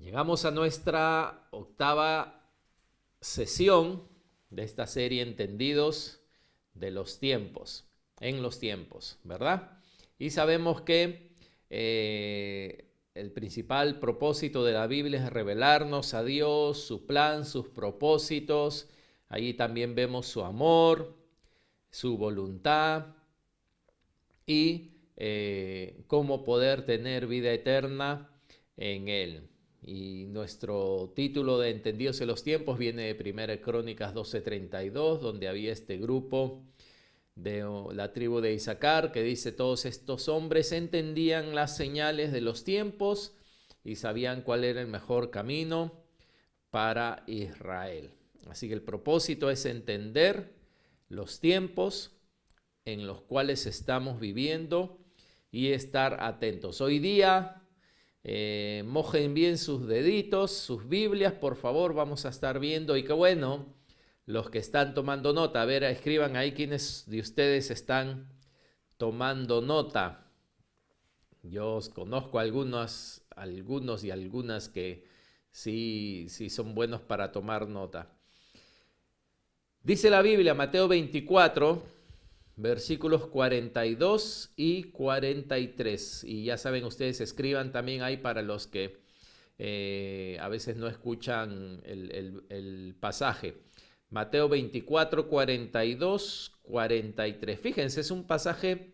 Llegamos a nuestra octava sesión de esta serie Entendidos de los tiempos, en los tiempos, ¿verdad? Y sabemos que el principal propósito de la Biblia es revelarnos a Dios, su plan, sus propósitos. Allí también vemos su amor, su voluntad y cómo poder tener vida eterna en Él. Y nuestro título de Entendidos en los tiempos viene de 1 Crónicas 12:32, donde había este grupo de la tribu de Isaacar que dice: todos estos hombres entendían las señales de los tiempos y sabían cuál era el mejor camino para Israel. Así que el propósito es entender los tiempos en los cuales estamos viviendo y estar atentos. Hoy día, mojen bien sus deditos, sus Biblias, por favor, vamos a estar viendo. Y qué bueno, los que están tomando nota, a ver, escriban ahí quiénes de ustedes están tomando nota. Yo os conozco algunos y algunas que sí son buenos para tomar nota. Dice la Biblia, Mateo 24, versículos 42 y 43. Y ya saben ustedes, escriban también ahí para los que a veces no escuchan el pasaje. Mateo 24, 42, 43. Fíjense, es un pasaje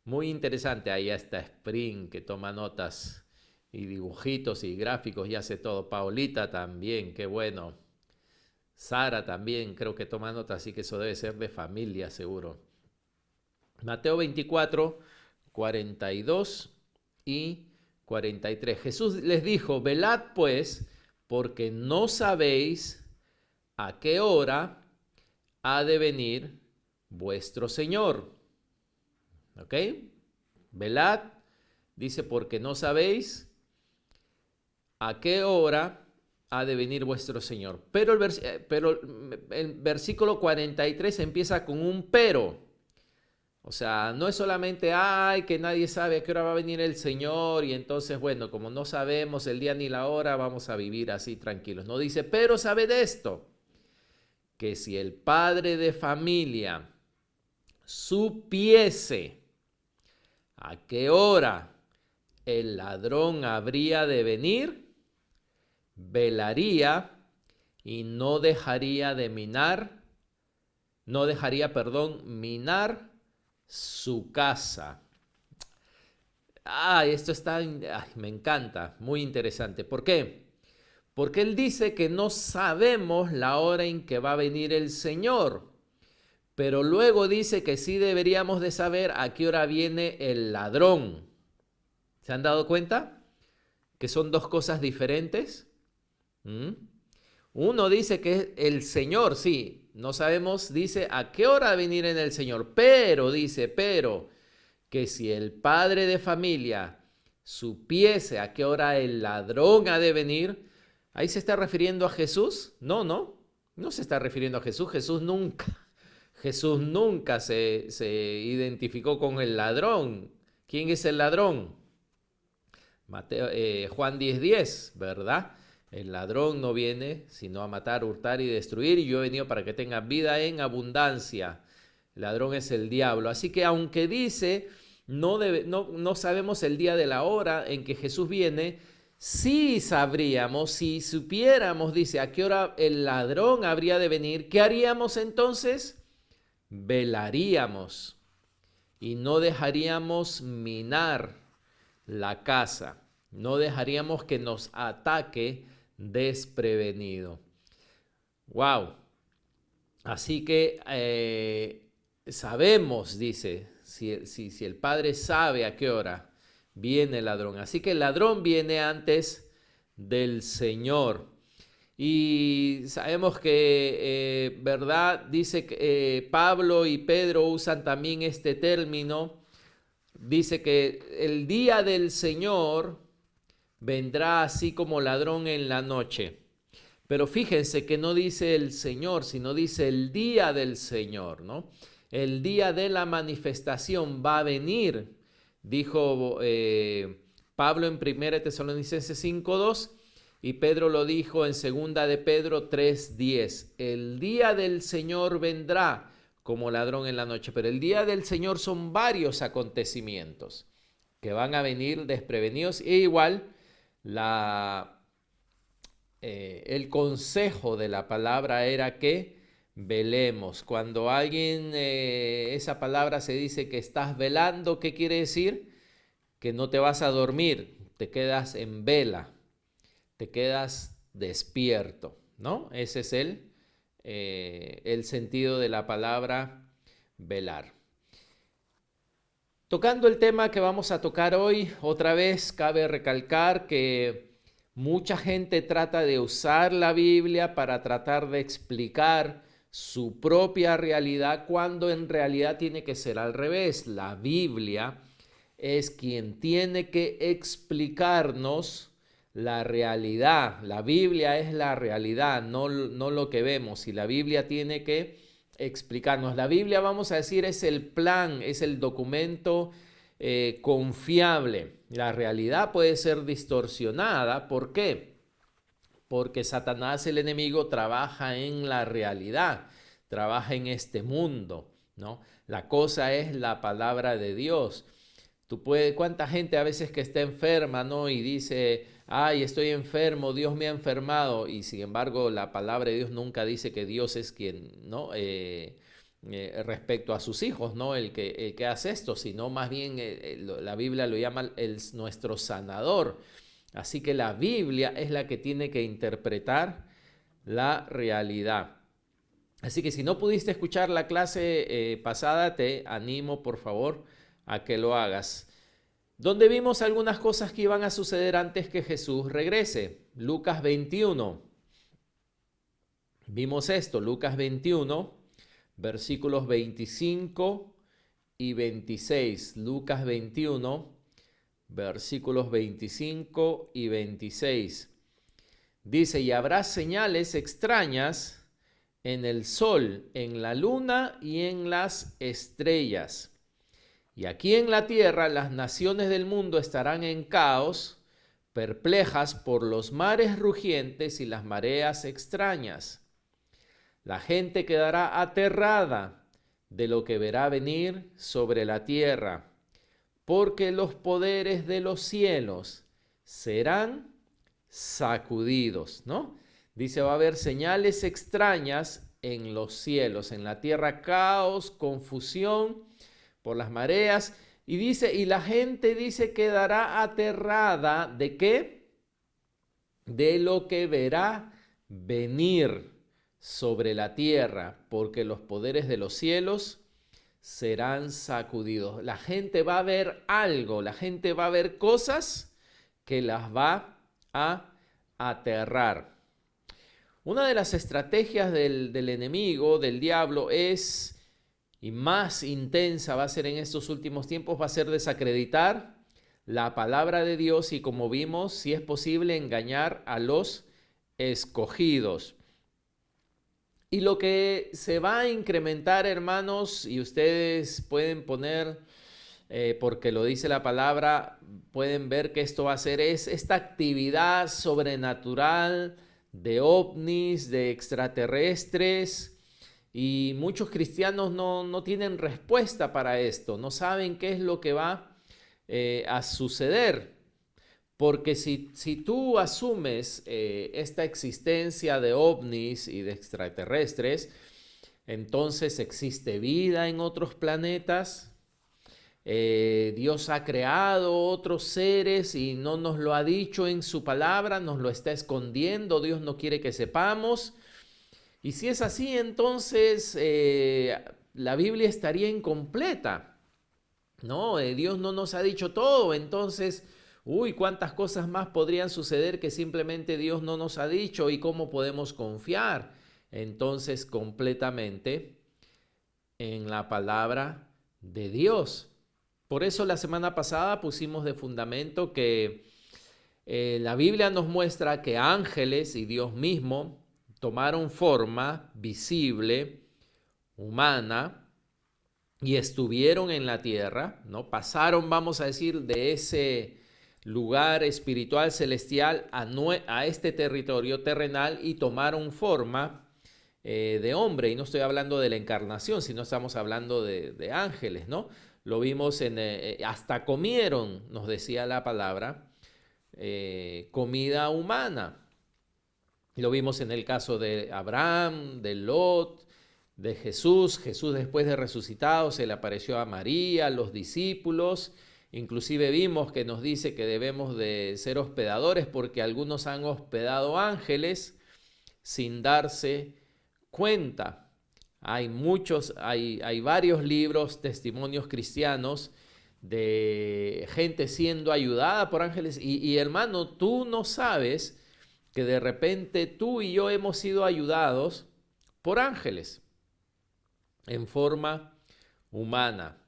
muy interesante. Ahí está Spring, que toma notas y dibujitos y gráficos y hace todo. Paulita también, qué bueno. Sara también creo que toma notas, así que eso debe ser de familia seguro. Mateo 24, 42 y 43. Jesús les dijo: velad pues, porque no sabéis a qué hora ha de venir vuestro Señor. ¿Ok? Velad, dice, porque no sabéis a qué hora ha de venir vuestro Señor. Pero el versículo 43 empieza con un pero. O sea, no es solamente, ay, que nadie sabe a qué hora va a venir el Señor y entonces, bueno, como no sabemos el día ni la hora, vamos a vivir así tranquilos. No dice, pero sabed esto, que si el padre de familia supiese a qué hora el ladrón habría de venir, velaría y no dejaría, minar su casa. Esto me encanta, muy interesante. ¿Por qué? Porque él dice que no sabemos la hora en que va a venir el Señor, pero luego dice que sí deberíamos de saber a qué hora viene el ladrón. ¿Se han dado cuenta? Que son dos cosas diferentes. Uno dice que es el Señor, sí, no sabemos, dice a qué hora venir en el Señor, pero que si el padre de familia supiese a qué hora el ladrón ha de venir, ¿ahí se está refiriendo a Jesús? No se está refiriendo a Jesús. Jesús nunca se identificó con el ladrón. ¿Quién es el ladrón? Juan 10:10, ¿verdad? El ladrón no viene sino a matar, hurtar y destruir, y yo he venido para que tengan vida en abundancia. El ladrón es el diablo. Así que aunque dice, no sabemos el día de la hora en que Jesús viene, sí sabríamos, si supiéramos, dice, a qué hora el ladrón habría de venir, ¿qué haríamos entonces? Velaríamos y no dejaríamos minar la casa. No dejaríamos que nos ataque desprevenido. Wow. Así que sabemos, dice, si el padre sabe a qué hora viene el ladrón. Así que el ladrón viene antes del Señor. Y sabemos que, ¿verdad? Dice que Pablo y Pedro usan también este término. Dice que el día del Señor vendrá así como ladrón en la noche. Pero fíjense que no dice el Señor, sino dice el día del Señor, ¿no? El día de la manifestación va a venir, dijo Pablo en 1 Tesalonicenses 5:2, y Pedro lo dijo en 2 de Pedro 3:10. El día del Señor vendrá como ladrón en la noche, pero el día del Señor son varios acontecimientos que van a venir desprevenidos. E igual el consejo de la palabra era que velemos. Cuando alguien, esa palabra se dice que estás velando, ¿qué quiere decir? Que no te vas a dormir, te quedas en vela, te quedas despierto, ¿no? Ese es el sentido de la palabra velar. Tocando el tema que vamos a tocar hoy, otra vez cabe recalcar que mucha gente trata de usar la Biblia para tratar de explicar su propia realidad cuando en realidad tiene que ser al revés. La Biblia es quien tiene que explicarnos la realidad. La Biblia es la realidad, no lo que vemos. Y la Biblia tiene que explicarnos. La Biblia, vamos a decir, es el plan, es el documento confiable. La realidad puede ser distorsionada. ¿Por qué? Porque Satanás, el enemigo, trabaja en la realidad, trabaja en este mundo, ¿no? La cosa es la palabra de Dios. ¿Cuánta gente a veces que está enferma, ¿no? Y dice, ay, estoy enfermo, Dios me ha enfermado, y sin embargo la palabra de Dios nunca dice que Dios es quien, ¿no? Respecto a sus hijos, ¿no? El que hace esto, sino más bien la Biblia lo llama nuestro sanador. Así que la Biblia es la que tiene que interpretar la realidad. Así que si no pudiste escuchar la clase pasada, te animo por favor a que lo hagas. Donde vimos algunas cosas que iban a suceder antes que Jesús regrese. Lucas 21. Vimos esto, Lucas 21, versículos 25 y 26. Lucas 21, versículos 25 y 26. Dice, y habrá señales extrañas en el sol, en la luna y en las estrellas. Y aquí en la tierra las naciones del mundo estarán en caos, perplejas por los mares rugientes y las mareas extrañas. La gente quedará aterrada de lo que verá venir sobre la tierra, porque los poderes de los cielos serán sacudidos, ¿no? Dice, va a haber señales extrañas en los cielos, en la tierra caos, confusión por las mareas, y dice, y la gente dice quedará aterrada ¿de qué? De lo que verá venir sobre la tierra, porque los poderes de los cielos serán sacudidos. La gente va a ver algo, la gente va a ver cosas que las va a aterrar. Una de las estrategias del enemigo, del diablo, es, y más intensa va a ser en estos últimos tiempos, va a ser desacreditar la palabra de Dios y, como vimos, si es posible, engañar a los escogidos. Y lo que se va a incrementar, hermanos, y ustedes pueden poner, porque lo dice la palabra, pueden ver que esto va a ser es esta actividad sobrenatural de ovnis, de extraterrestres, y muchos cristianos no tienen respuesta para esto, no saben qué es lo que va a suceder. Porque si tú asumes esta existencia de ovnis y de extraterrestres, entonces existe vida en otros planetas. Dios ha creado otros seres y no nos lo ha dicho en su palabra, nos lo está escondiendo, Dios no quiere que sepamos. Y si es así, entonces la Biblia estaría incompleta, ¿no? Dios no nos ha dicho todo, entonces, cuántas cosas más podrían suceder que simplemente Dios no nos ha dicho y cómo podemos confiar entonces completamente en la palabra de Dios. Por eso la semana pasada pusimos de fundamento que la Biblia nos muestra que ángeles y Dios mismo tomaron forma visible, humana, y estuvieron en la tierra, ¿no? Pasaron, vamos a decir, de lugar espiritual celestial a este territorio terrenal y tomaron forma de hombre. Y no estoy hablando de la encarnación, sino estamos hablando de ángeles, ¿no? Lo vimos hasta comieron, nos decía la palabra, comida humana. Lo vimos en el caso de Abraham, de Lot, de Jesús. Jesús, después de resucitado, se le apareció a María, a los discípulos. Inclusive vimos que nos dice que debemos de ser hospedadores porque algunos han hospedado ángeles sin darse cuenta. Hay varios libros, testimonios cristianos de gente siendo ayudada por ángeles. Y hermano, tú no sabes que de repente tú y yo hemos sido ayudados por ángeles en forma humana.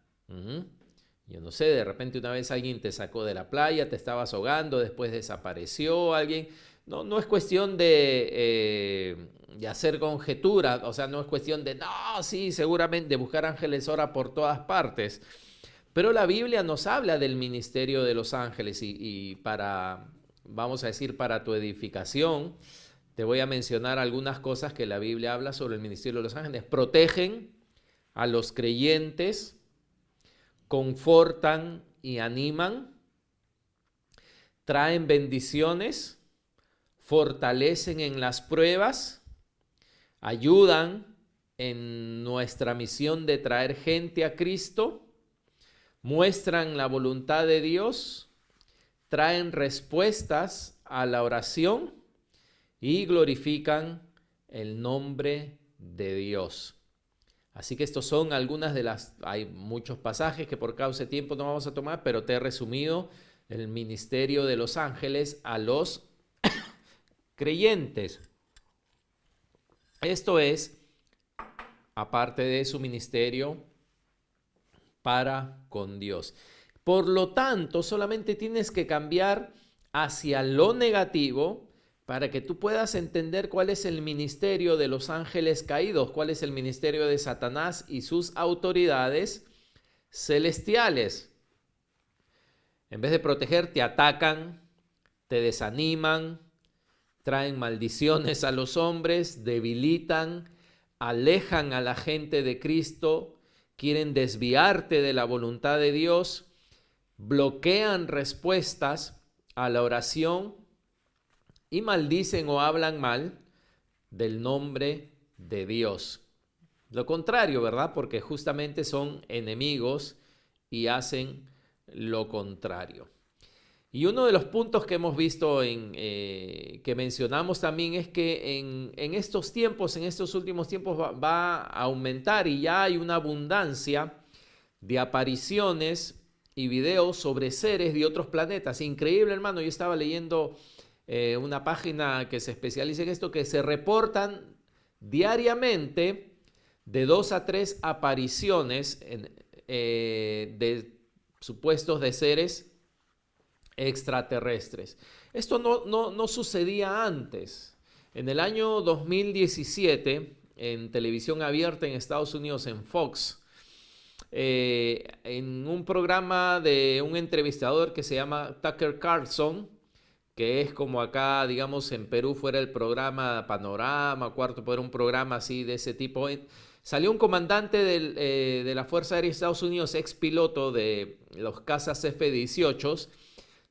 Yo no sé, de repente una vez alguien te sacó de la playa, te estabas ahogando, después desapareció alguien. No es cuestión de hacer conjeturas, o sea, no es cuestión de, no, sí, seguramente buscar ángeles ahora por todas partes. Pero la Biblia nos habla del ministerio de los ángeles y vamos a decir, para tu edificación, te voy a mencionar algunas cosas que la Biblia habla sobre el ministerio de los ángeles. Protegen a los creyentes, confortan y animan, traen bendiciones, fortalecen en las pruebas, ayudan en nuestra misión de traer gente a Cristo, muestran la voluntad de Dios, traen respuestas a la oración y glorifican el nombre de Dios. Así que estos son algunas de hay muchos pasajes que por causa de tiempo no vamos a tomar, pero te he resumido el ministerio de los ángeles a los creyentes. Esto es, aparte de su ministerio para con Dios. Por lo tanto, solamente tienes que cambiar hacia lo negativo para que tú puedas entender cuál es el ministerio de los ángeles caídos, cuál es el ministerio de Satanás y sus autoridades celestiales. En vez de proteger, te atacan, te desaniman, traen maldiciones a los hombres, debilitan, alejan a la gente de Cristo, quieren desviarte de la voluntad de Dios, bloquean respuestas a la oración y maldicen o hablan mal del nombre de Dios. Lo contrario, ¿verdad? Porque justamente son enemigos y hacen lo contrario. Y uno de los puntos que hemos visto, que mencionamos también, es que en estos tiempos, en estos últimos tiempos, va a aumentar y ya hay una abundancia de apariciones y videos sobre seres de otros planetas. Increíble, hermano. Yo estaba leyendo una página que se especializa en esto, que se reportan diariamente de 2 a 3 apariciones de supuestos de seres extraterrestres. Esto no sucedía antes. En el año 2017, en televisión abierta en Estados Unidos, en Fox, en un programa de un entrevistador que se llama Tucker Carlson, que es como acá, digamos, en Perú fuera el programa Panorama, Cuarto Poder, un programa así de ese tipo. Salió un comandante de la Fuerza Aérea de Estados Unidos, ex piloto de los cazas F-18,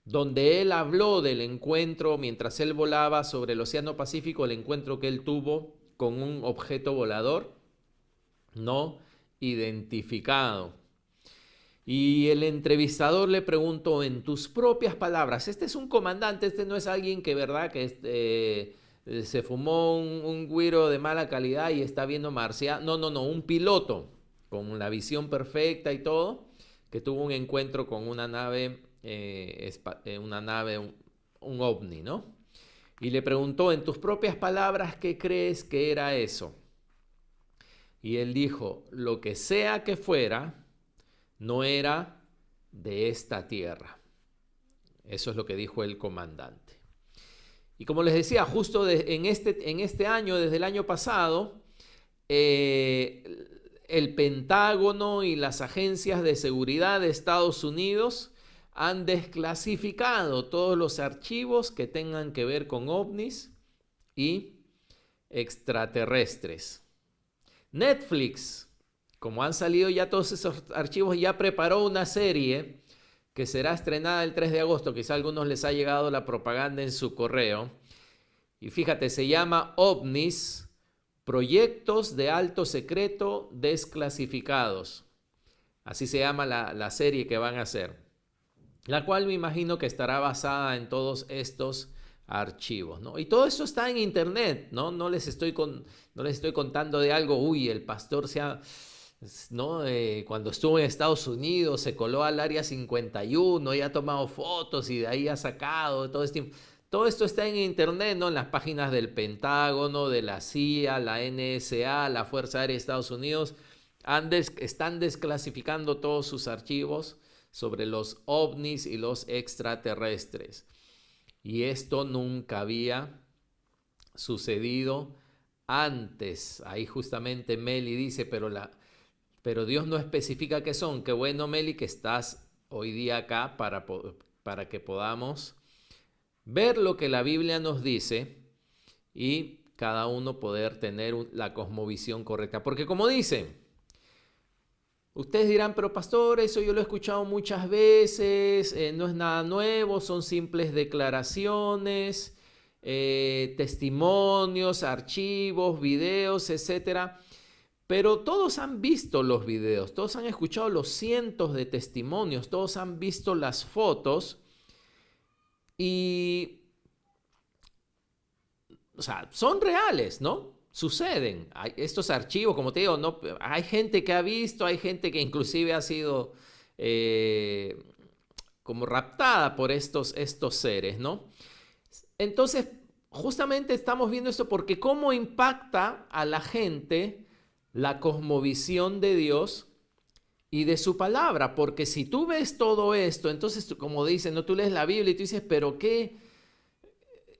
donde él habló del encuentro, mientras él volaba sobre el Océano Pacífico, el encuentro que él tuvo con un objeto volador no identificado. Y el entrevistador le preguntó, en tus propias palabras, este es un comandante, este no es alguien que, ¿verdad?, que se fumó un güiro de mala calidad y está viendo marcianos. No, un piloto con la visión perfecta y todo, que tuvo un encuentro con una nave, un ovni, ¿no? Y le preguntó, en tus propias palabras, ¿qué crees que era eso? Y él dijo, lo que sea que fuera, no era de esta tierra. Eso es lo que dijo el comandante. Y como les decía, justo en este año, desde el año pasado, el Pentágono y las agencias de seguridad de Estados Unidos han desclasificado todos los archivos que tengan que ver con ovnis y extraterrestres. Netflix, como han salido ya todos esos archivos, ya preparó una serie que será estrenada el 3 de agosto. Quizá a algunos les ha llegado la propaganda en su correo. Y fíjate, se llama OVNIs, Proyectos de Alto Secreto Desclasificados. Así se llama la serie que van a hacer, la cual me imagino que estará basada en todos estos archivos, ¿no? Y todo esto está en internet, ¿no? No les estoy contando de algo, uy, el pastor ¿no? Cuando estuvo en Estados Unidos se coló al área 51 y ha tomado fotos y de ahí ha sacado todo este... Todo esto está en internet, ¿no? En las páginas del Pentágono, de la CIA, la NSA, la Fuerza Aérea de Estados Unidos. Están desclasificando todos sus archivos sobre los ovnis y los extraterrestres. Y esto nunca había sucedido antes. Ahí justamente Meli dice, pero Dios no especifica qué son. Qué bueno, Meli, que estás hoy día acá para que podamos ver lo que la Biblia nos dice y cada uno poder tener la cosmovisión correcta. Porque como dicen, ustedes dirán, pero pastor, eso yo lo he escuchado muchas veces, no es nada nuevo, son simples declaraciones, testimonios, archivos, videos, etcétera. Pero todos han visto los videos, todos han escuchado los cientos de testimonios, todos han visto las fotos y, o sea, son reales, ¿no? Suceden. Estos archivos, como te digo, no, hay gente que ha visto, hay gente que inclusive ha sido como raptada por estos seres, ¿no? Entonces, justamente estamos viendo esto porque cómo impacta a la gente la cosmovisión de Dios y de su palabra, porque si tú ves todo esto, entonces, como dicen, ¿no? Tú lees la Biblia y tú dices, ¿pero qué?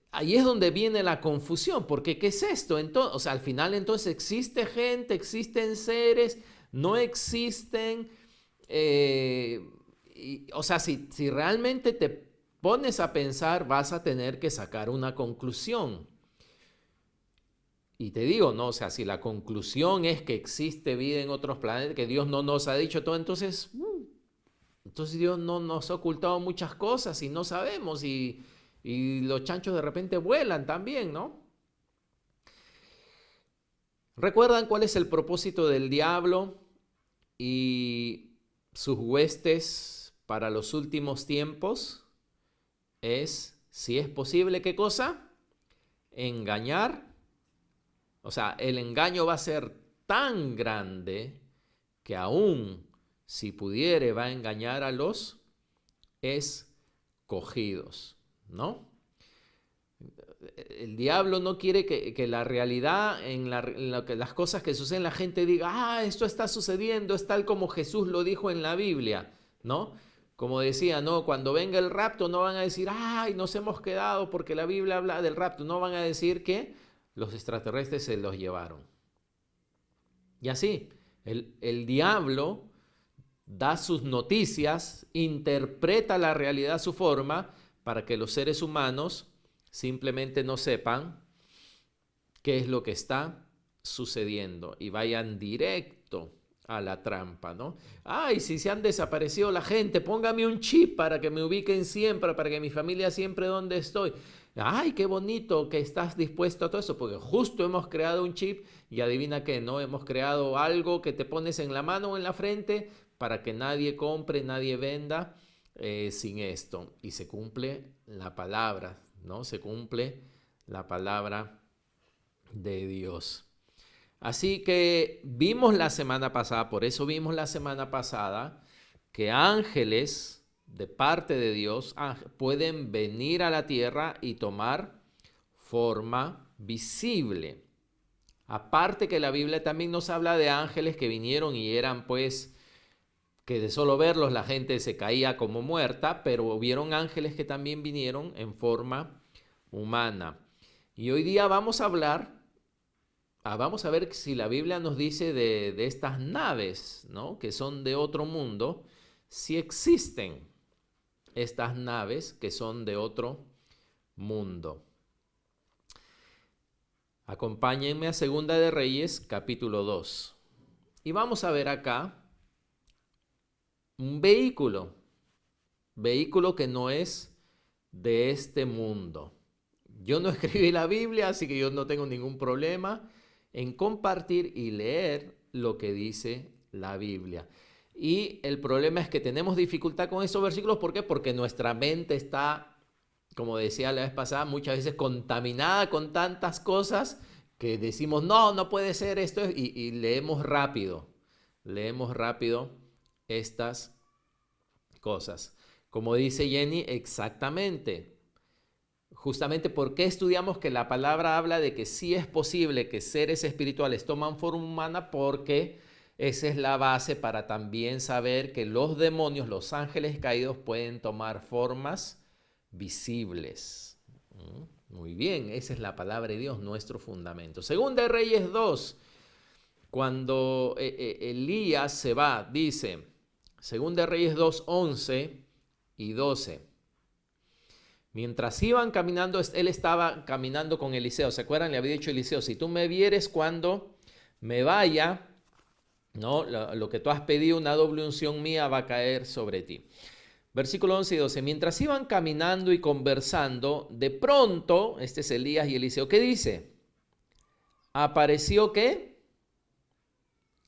Ahí es donde viene la confusión, porque ¿qué es esto? Entonces, o sea, al final entonces existe gente, existen seres, no existen. O sea, si realmente te pones a pensar, vas a tener que sacar una conclusión. Y te digo, no, o sea, si la conclusión es que existe vida en otros planetas, que Dios no nos ha dicho todo, entonces Dios no nos ha ocultado muchas cosas y no sabemos y los chanchos de repente vuelan también, ¿no? ¿Recuerdan cuál es el propósito del diablo y sus huestes para los últimos tiempos? Es, si es posible, ¿qué cosa? Engañar. O sea, el engaño va a ser tan grande que aún si pudiere va a engañar a los escogidos, ¿no? El diablo no quiere que la realidad, en las cosas que suceden, la gente diga, esto está sucediendo, es tal como Jesús lo dijo en la Biblia, ¿no? Como decía, no, cuando venga el rapto no van a decir, nos hemos quedado porque la Biblia habla del rapto, no van a decir que los extraterrestres se los llevaron. Y así, el diablo da sus noticias, interpreta la realidad a su forma para que los seres humanos simplemente no sepan qué es lo que está sucediendo y vayan directo a la trampa, ¿no? Si se han desaparecido la gente, póngame un chip para que me ubiquen siempre, para que mi familia siempre donde estoy. Qué bonito que estás dispuesto a todo eso, porque justo hemos creado un chip y adivina qué, ¿no? Hemos creado algo que te pones en la mano o en la frente para que nadie compre, nadie venda sin esto. Y se cumple la palabra, ¿no? Se cumple la palabra de Dios. Así que vimos la semana pasada, por eso vimos la semana pasada, que ángeles de parte de Dios pueden venir a la tierra y tomar forma visible. Aparte que la Biblia también nos habla de ángeles que vinieron y eran pues, que de solo verlos la gente se caía como muerta, pero hubieron ángeles que también vinieron en forma humana. Y hoy día vamos a hablar, vamos a ver si la Biblia nos dice de estas naves, ¿no? Que son de otro mundo, si existen. estas naves que son de otro mundo. Acompáñenme a Segunda de Reyes, capítulo 2. Y vamos a ver acá un vehículo que no es de este mundo. Yo no escribí la Biblia, así que yo no tengo ningún problema en compartir y leer lo que dice la Biblia. Y el problema es que tenemos dificultad con estos versículos. ¿Por qué? Porque nuestra mente está, como decía la vez pasada, muchas veces contaminada con tantas cosas que decimos, no puede ser esto, y leemos rápido estas cosas. Como dice Jenny, exactamente. Justamente, ¿por qué estudiamos que la palabra habla de que sí es posible que seres espirituales toman forma humana? Porque esa es la base para también saber que los demonios, los ángeles caídos, pueden tomar formas visibles. Muy bien, esa es la palabra de Dios, nuestro fundamento. Segunda de Reyes 2, cuando Elías se va, dice, Segunda de Reyes 2, 11 y 12. Mientras iban caminando, él estaba caminando con Eliseo. ¿Se acuerdan? Le había dicho Eliseo, si tú me vieres cuando me vaya, ¿no? Lo que tú has pedido, una doble unción mía va a caer sobre ti. Versículo 11 y 12. Mientras iban caminando y conversando, de pronto, este es Elías y Eliseo, ¿qué dice? ¿Apareció qué?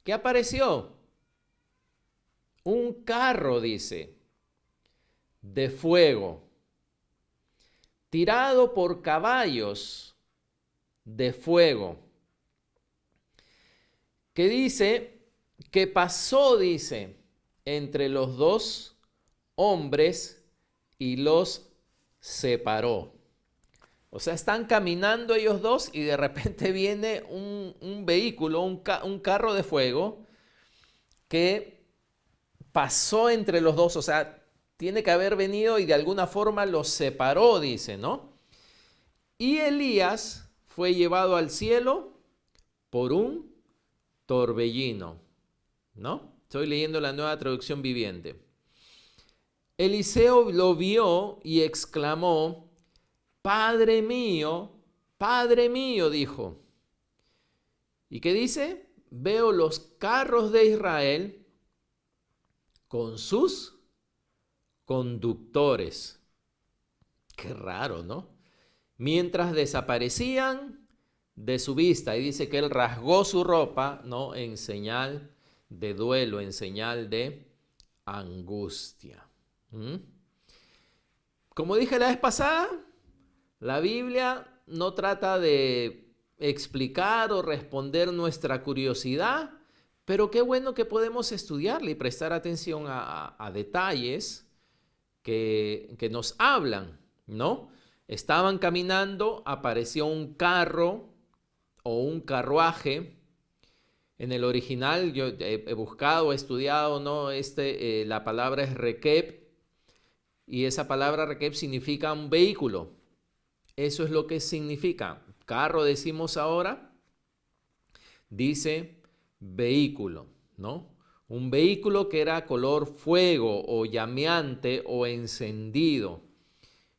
¿Qué apareció? Un carro, dice, de fuego, tirado por caballos de fuego, que dice que pasó, dice, entre los dos hombres y los separó. O sea, están caminando ellos dos y de repente viene un vehículo, un carro de fuego que pasó entre los dos. O sea, tiene que haber venido y de alguna forma los separó, dice, ¿no? Y Elías fue llevado al cielo por un torbellino, ¿no? Estoy leyendo la Nueva Traducción Viviente. Eliseo lo vio y exclamó, Padre mío, dijo. ¿Y qué dice? Veo los carros de Israel con sus conductores. Qué raro, ¿no? Mientras desaparecían de su vista. Y dice que él rasgó su ropa, ¿no? En señal de duelo, en señal de angustia. Como dije la vez pasada, la Biblia no trata de explicar o responder nuestra curiosidad, pero qué bueno que podemos estudiarla y prestar atención a detalles que nos hablan, ¿no? Estaban caminando, apareció un carro o un carruaje. En el original yo he buscado, he estudiado, ¿no? La palabra es rekeb, y esa palabra rekeb significa un vehículo. Eso es lo que significa. Carro decimos ahora, dice vehículo, ¿no? Un vehículo que era color fuego o llameante o encendido.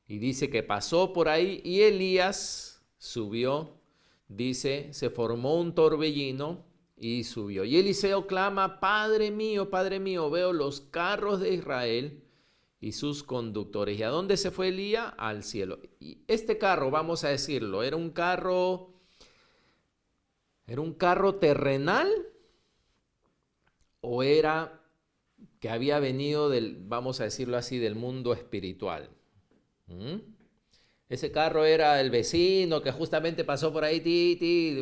Y dice que pasó por ahí y Elías subió, dice, se formó un torbellino y subió. Y Eliseo clama, Padre mío, veo los carros de Israel y sus conductores. ¿Y a dónde se fue Elías? Al cielo. Y este carro, vamos a decirlo, era un carro terrenal o era que había venido vamos a decirlo así, del mundo espiritual. Ese carro era el vecino que justamente pasó por ahí y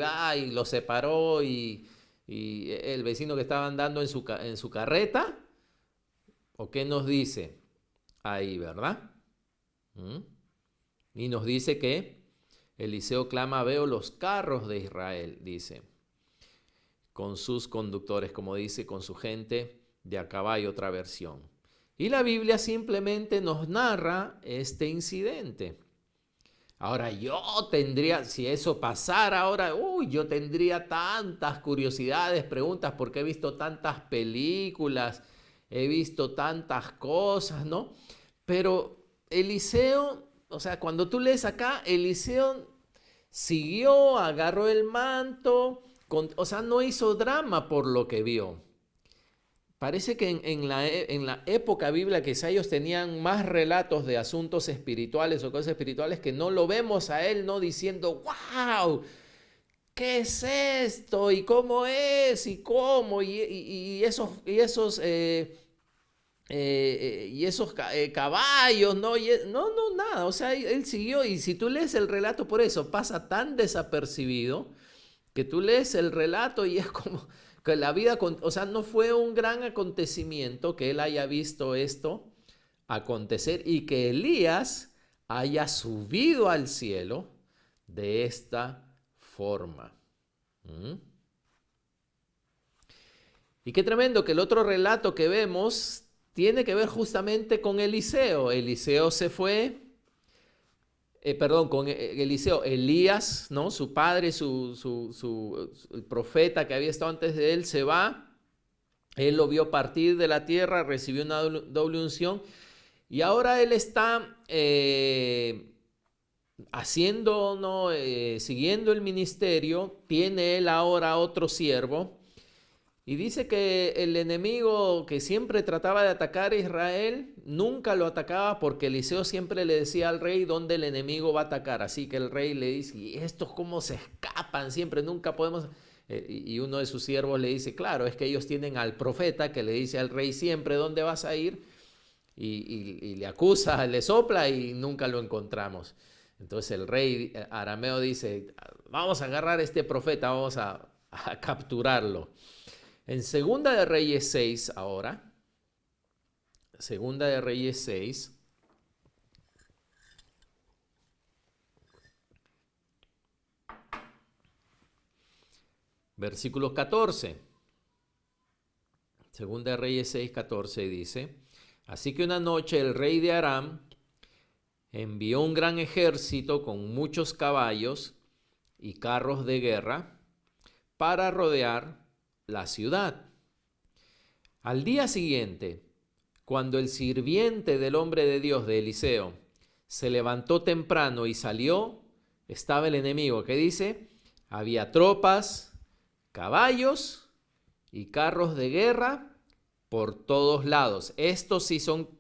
lo separó y el vecino que estaba andando en su carreta. ¿O qué nos dice ahí, verdad? Y nos dice que Eliseo clama, veo los carros de Israel, dice, con sus conductores, como dice, con su gente de a caballo, otra versión. Y la Biblia simplemente nos narra este incidente. Ahora si eso pasara ahora, yo tendría tantas curiosidades, preguntas, porque he visto tantas películas, he visto tantas cosas, ¿no? Pero Eliseo, o sea, cuando tú lees acá, Eliseo siguió, agarró el manto, o sea, no hizo drama por lo que vio. Parece que en la época bíblica quizá ellos tenían más relatos de asuntos espirituales o cosas espirituales que no lo vemos a él, no diciendo, wow, ¿qué es esto? ¿Y cómo es? ¿Y cómo? Y esos caballos, ¿no? No, nada. O sea, él siguió. Y si tú lees el relato, por eso pasa tan desapercibido que tú lees el relato y es como que la vida, o sea, no fue un gran acontecimiento que él haya visto esto acontecer y que Elías haya subido al cielo de esta forma. ¿Mm? Y qué tremendo que el otro relato que vemos tiene que ver justamente con Eliseo. Eliseo se fue, perdón, con Eliseo, Elías, ¿no? Su padre, el profeta que había estado antes de él, se va. Él lo vio partir de la tierra, recibió una doble unción y ahora él está haciendo, ¿no? Siguiendo el ministerio. Tiene él ahora otro siervo. Y dice que el enemigo que siempre trataba de atacar a Israel, nunca lo atacaba porque Eliseo siempre le decía al rey dónde el enemigo va a atacar. Así que el rey le dice, ¿y estos cómo se escapan siempre? Nunca podemos... y uno de sus siervos le dice, claro, es que ellos tienen al profeta que le dice al rey siempre dónde vas a ir. Y le acusa, le sopla y nunca lo encontramos. Entonces el rey arameo dice, vamos a agarrar a este profeta, vamos a capturarlo. En Segunda de Reyes 6 ahora, Segunda de Reyes 6, versículo 14. Segunda de Reyes 6, 14 dice, así que una noche el rey de Aram envió un gran ejército con muchos caballos y carros de guerra para rodear la ciudad. Al día siguiente, cuando el sirviente del hombre de Dios de Eliseo se levantó temprano y salió, estaba el enemigo. ¿Qué dice? Había tropas, caballos y carros de guerra por todos lados. Estos sí son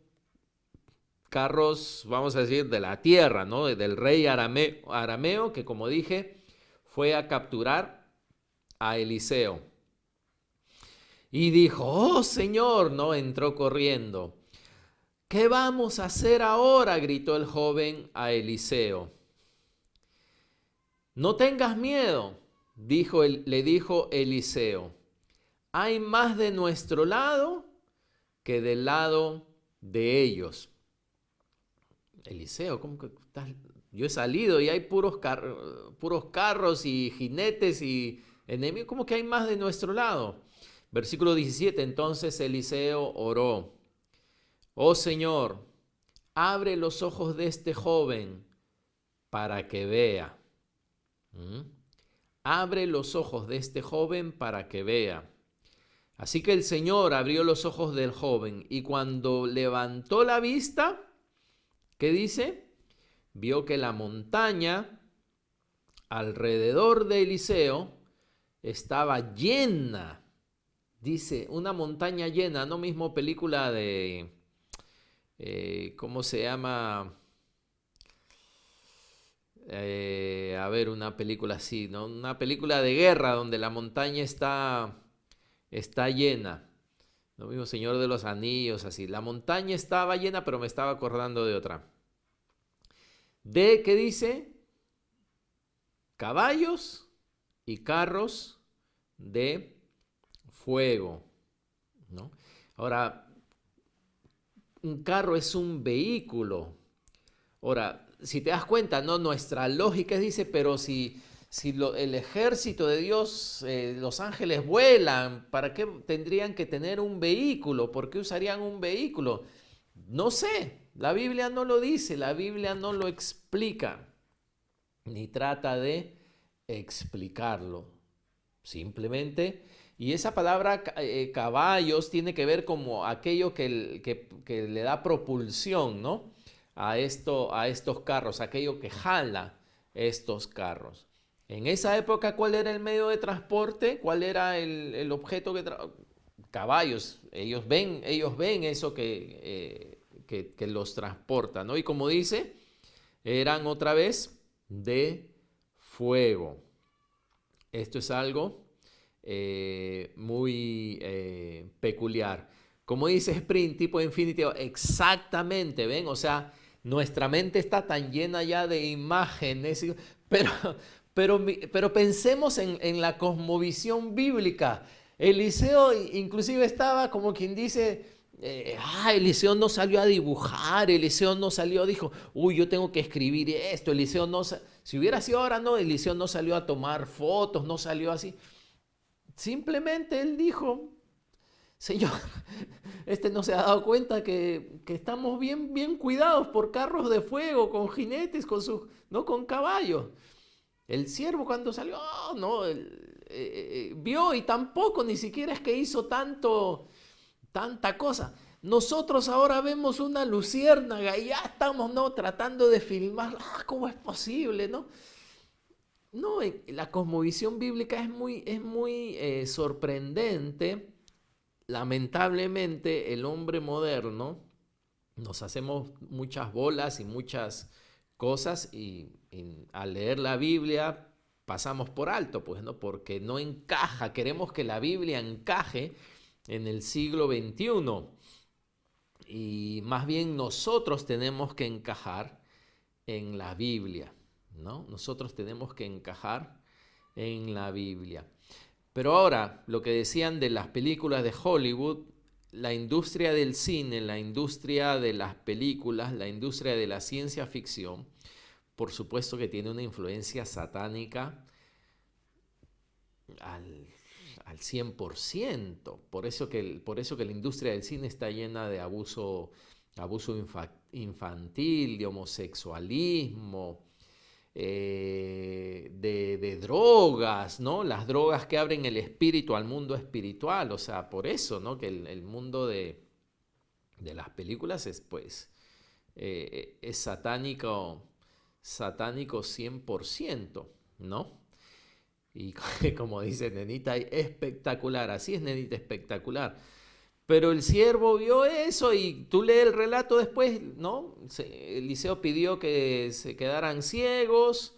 carros, vamos a decir, de la tierra, ¿no? Del rey arameo que, como dije, fue a capturar a Eliseo. Y dijo, oh Señor, no, entró corriendo. ¿Qué vamos a hacer ahora? Gritó el joven a Eliseo. No tengas miedo, le dijo Eliseo. Hay más de nuestro lado que del lado de ellos. Eliseo, ¿cómo que estás? Yo he salido y hay puros carros y jinetes y enemigos. ¿Cómo que hay más de nuestro lado? Versículo 17, entonces Eliseo oró. Oh Señor, abre los ojos de este joven para que vea. Abre los ojos de este joven para que vea. Así que el Señor abrió los ojos del joven y cuando levantó la vista, ¿qué dice? Vio que la montaña alrededor de Eliseo estaba llena. Dice, una montaña llena, no mismo película de, ¿cómo se llama? A ver, una película así, ¿no? Una película de guerra donde la montaña está llena. Lo mismo Señor de los Anillos, así. La montaña estaba llena, pero me estaba acordando de otra. ¿Qué dice? Caballos y carros de fuego, ¿no? Ahora, un carro es un vehículo. Ahora, si te das cuenta, ¿no? Nuestra lógica dice, pero si el ejército de Dios, los ángeles vuelan, ¿para qué tendrían que tener un vehículo? ¿Por qué usarían un vehículo? No sé, la Biblia no lo dice, la Biblia no lo explica, ni trata de explicarlo. Simplemente Y esa palabra caballos tiene que ver como aquello que le da propulsión, ¿no? A estos carros, aquello que jala estos carros. En esa época, ¿cuál era el medio de transporte? ¿Cuál era el objeto caballos? Ellos ven eso que los transporta, ¿no? Y como dice, eran otra vez de fuego. Esto es algo muy peculiar. Como dice Sprint, tipo infinitivo, exactamente, ¿ven? O sea, nuestra mente está tan llena ya de imágenes, pero, pero pensemos en la cosmovisión bíblica. Eliseo inclusive estaba como quien dice, Eliseo no salió a dibujar, Eliseo no salió, dijo, uy, yo tengo que escribir esto, Eliseo no, si hubiera sido ahora, no, Eliseo no salió a tomar fotos, no salió así. Simplemente él dijo, Señor, este no se ha dado cuenta que estamos bien cuidados por carros de fuego, con jinetes, no con caballos. El siervo cuando salió, no, vio y tampoco ni siquiera es que hizo tanta cosa. Nosotros ahora vemos una luciérnaga y ya estamos, ¿no?, tratando de filmar. ¿Cómo es posible, no? No, la cosmovisión bíblica es muy sorprendente. Lamentablemente, el hombre moderno nos hacemos muchas bolas y muchas cosas y al leer la Biblia pasamos por alto, pues, ¿no? Porque no encaja, queremos que la Biblia encaje en el siglo XXI y más bien nosotros tenemos que encajar en la Biblia, ¿no? Nosotros tenemos que encajar en la Biblia. Pero ahora, lo que decían de las películas de Hollywood, la industria del cine, la industria de las películas, la industria de la ciencia ficción, por supuesto que tiene una influencia satánica al, al 100%. Por eso que la industria del cine está llena de abuso infantil, de homosexualismo, de drogas, ¿no? Las drogas que abren el espíritu al mundo espiritual. O sea, por eso, ¿no?, que el mundo de las películas es, pues, es satánico 100%, ¿no? Y como dice Nenita, espectacular, así es, Nenita, espectacular. Pero el siervo vio eso y tú lees el relato después, ¿no? Eliseo pidió que se quedaron ciegos,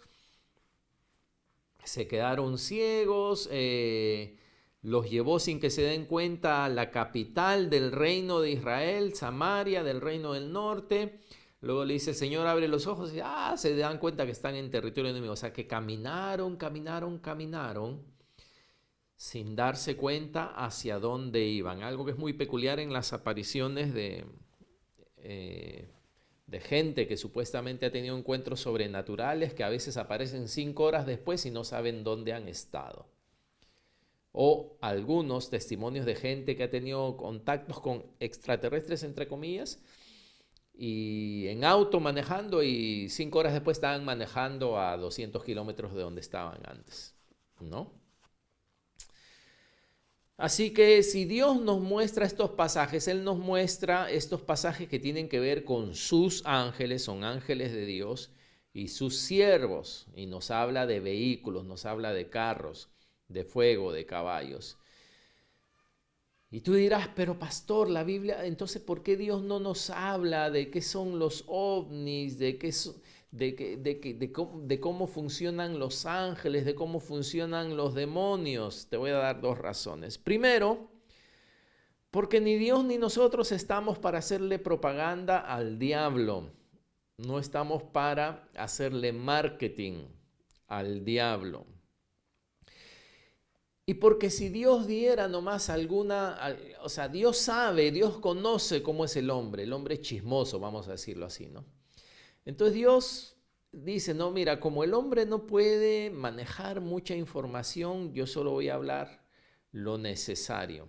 los llevó sin que se den cuenta a la capital del reino de Israel, Samaria, del reino del norte. Luego le dice, Señor, abre los ojos y se dan cuenta que están en territorio enemigo. O sea, que caminaron sin darse cuenta hacia dónde iban. Algo que es muy peculiar en las apariciones de gente que supuestamente ha tenido encuentros sobrenaturales, que a veces aparecen 5 horas después y no saben dónde han estado. O algunos testimonios de gente que ha tenido contactos con extraterrestres, entre comillas, y en auto manejando y 5 horas después estaban manejando a 200 kilómetros de donde estaban antes, ¿no? Así que si Dios nos muestra estos pasajes, Él nos muestra estos pasajes que tienen que ver con sus ángeles, son ángeles de Dios, y sus siervos, y nos habla de vehículos, nos habla de carros, de fuego, de caballos. Y tú dirás, pero pastor, la Biblia, entonces, ¿por qué Dios no nos habla de qué son los ovnis, de cómo funcionan los ángeles, de cómo funcionan los demonios? Te voy a dar 2 razones. Primero, porque ni Dios ni nosotros estamos para hacerle propaganda al diablo. No estamos para hacerle marketing al diablo. Y porque si Dios diera nomás o sea, Dios sabe, Dios conoce cómo es el hombre es chismoso, vamos a decirlo así, ¿no? Entonces Dios dice, no, mira, como el hombre no puede manejar mucha información, yo solo voy a hablar lo necesario.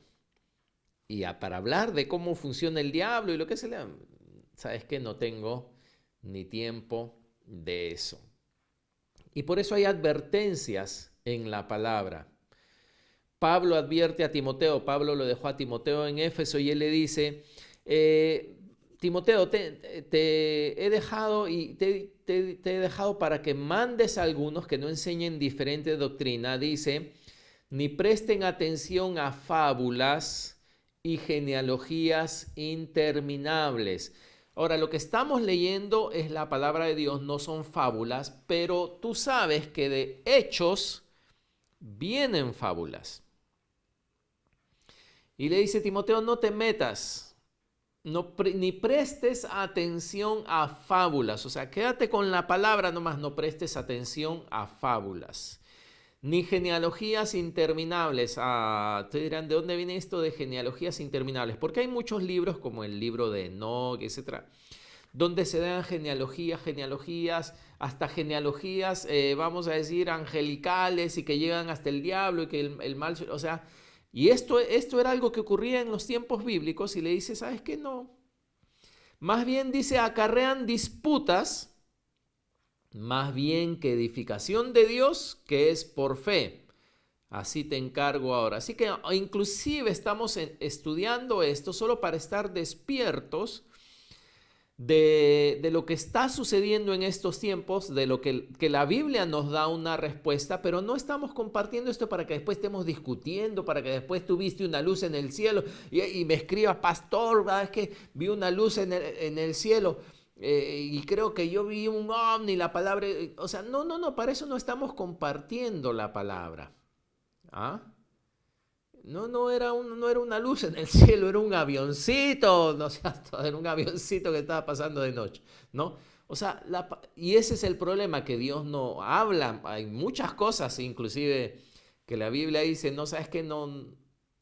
Y para hablar de cómo funciona el diablo y lo que sabes que no tengo ni tiempo de eso. Y por eso hay advertencias en la palabra. Pablo advierte a Timoteo, Pablo lo dejó a Timoteo en Éfeso y él le dice, Timoteo, te he dejado y te he dejado para que mandes a algunos que no enseñen diferente doctrina, dice, ni presten atención a fábulas y genealogías interminables. Ahora, lo que estamos leyendo es la palabra de Dios, no son fábulas, pero tú sabes que de hechos vienen fábulas. Y le dice, Timoteo, no te metas, ni prestes atención a fábulas. O sea, quédate con la palabra nomás, no prestes atención a fábulas. Ni genealogías interminables. Te dirán, ¿de dónde viene esto de genealogías interminables? Porque hay muchos libros, como el libro de Enoch, etcétera, donde se dan genealogías, hasta genealogías, vamos a decir, angelicales y que llegan hasta el diablo y que el mal, o sea, y esto era algo que ocurría en los tiempos bíblicos y le dice, ¿sabes qué? No. Más bien dice, acarrean disputas, más bien que edificación de Dios, que es por fe. Así te encargo ahora. Así que inclusive estamos estudiando esto solo para estar despiertos de lo que está sucediendo en estos tiempos, de lo que la Biblia nos da una respuesta, pero no estamos compartiendo esto para que después estemos discutiendo, para que después tuviste una luz en el cielo y me escribas, pastor, es que vi una luz en el cielo y creo que yo vi un ovni, la palabra, o sea, no, para eso no estamos compartiendo la palabra. ¿Ah? No era una luz en el cielo, era un avioncito, no sé, era un avioncito que estaba pasando de noche, ¿no? O sea, y ese es el problema, que Dios no habla, hay muchas cosas, inclusive, que la Biblia dice, no, sabes que no,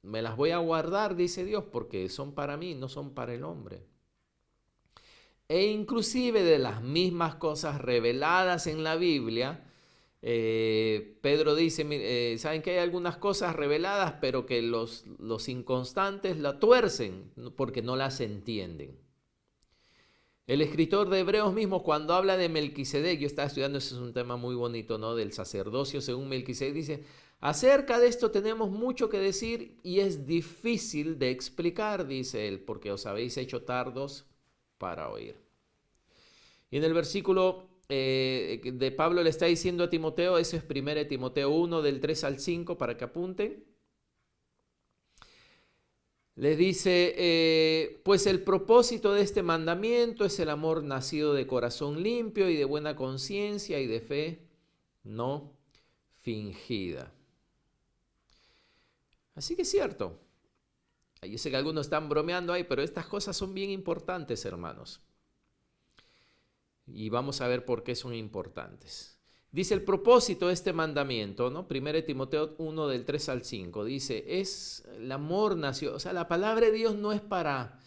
me las voy a guardar, dice Dios, porque son para mí, no son para el hombre. E inclusive de las mismas cosas reveladas en la Biblia, Pedro dice, saben que hay algunas cosas reveladas, pero que los inconstantes la tuercen porque no las entienden. El escritor de Hebreos mismo, cuando habla de Melquisedec, yo estaba estudiando, ese es un tema muy bonito, ¿no? Del sacerdocio según Melquisedec, dice, acerca de esto tenemos mucho que decir y es difícil de explicar, dice él, porque os habéis hecho tardos para oír. Y en el versículo de Pablo le está diciendo a Timoteo, eso es 1 Timoteo 1 del 3 al 5 para que apunten. Le dice, pues el propósito de este mandamiento es el amor nacido de corazón limpio y de buena conciencia y de fe no fingida. Así que es cierto. Yo sé que algunos están bromeando ahí, pero estas cosas son bien importantes, hermanos. Y vamos a ver por qué son importantes. Dice el propósito de este mandamiento, ¿no? 1 Timoteo 1 del 3 al 5. Dice, es el amor nació. O sea, la palabra de Dios no es para...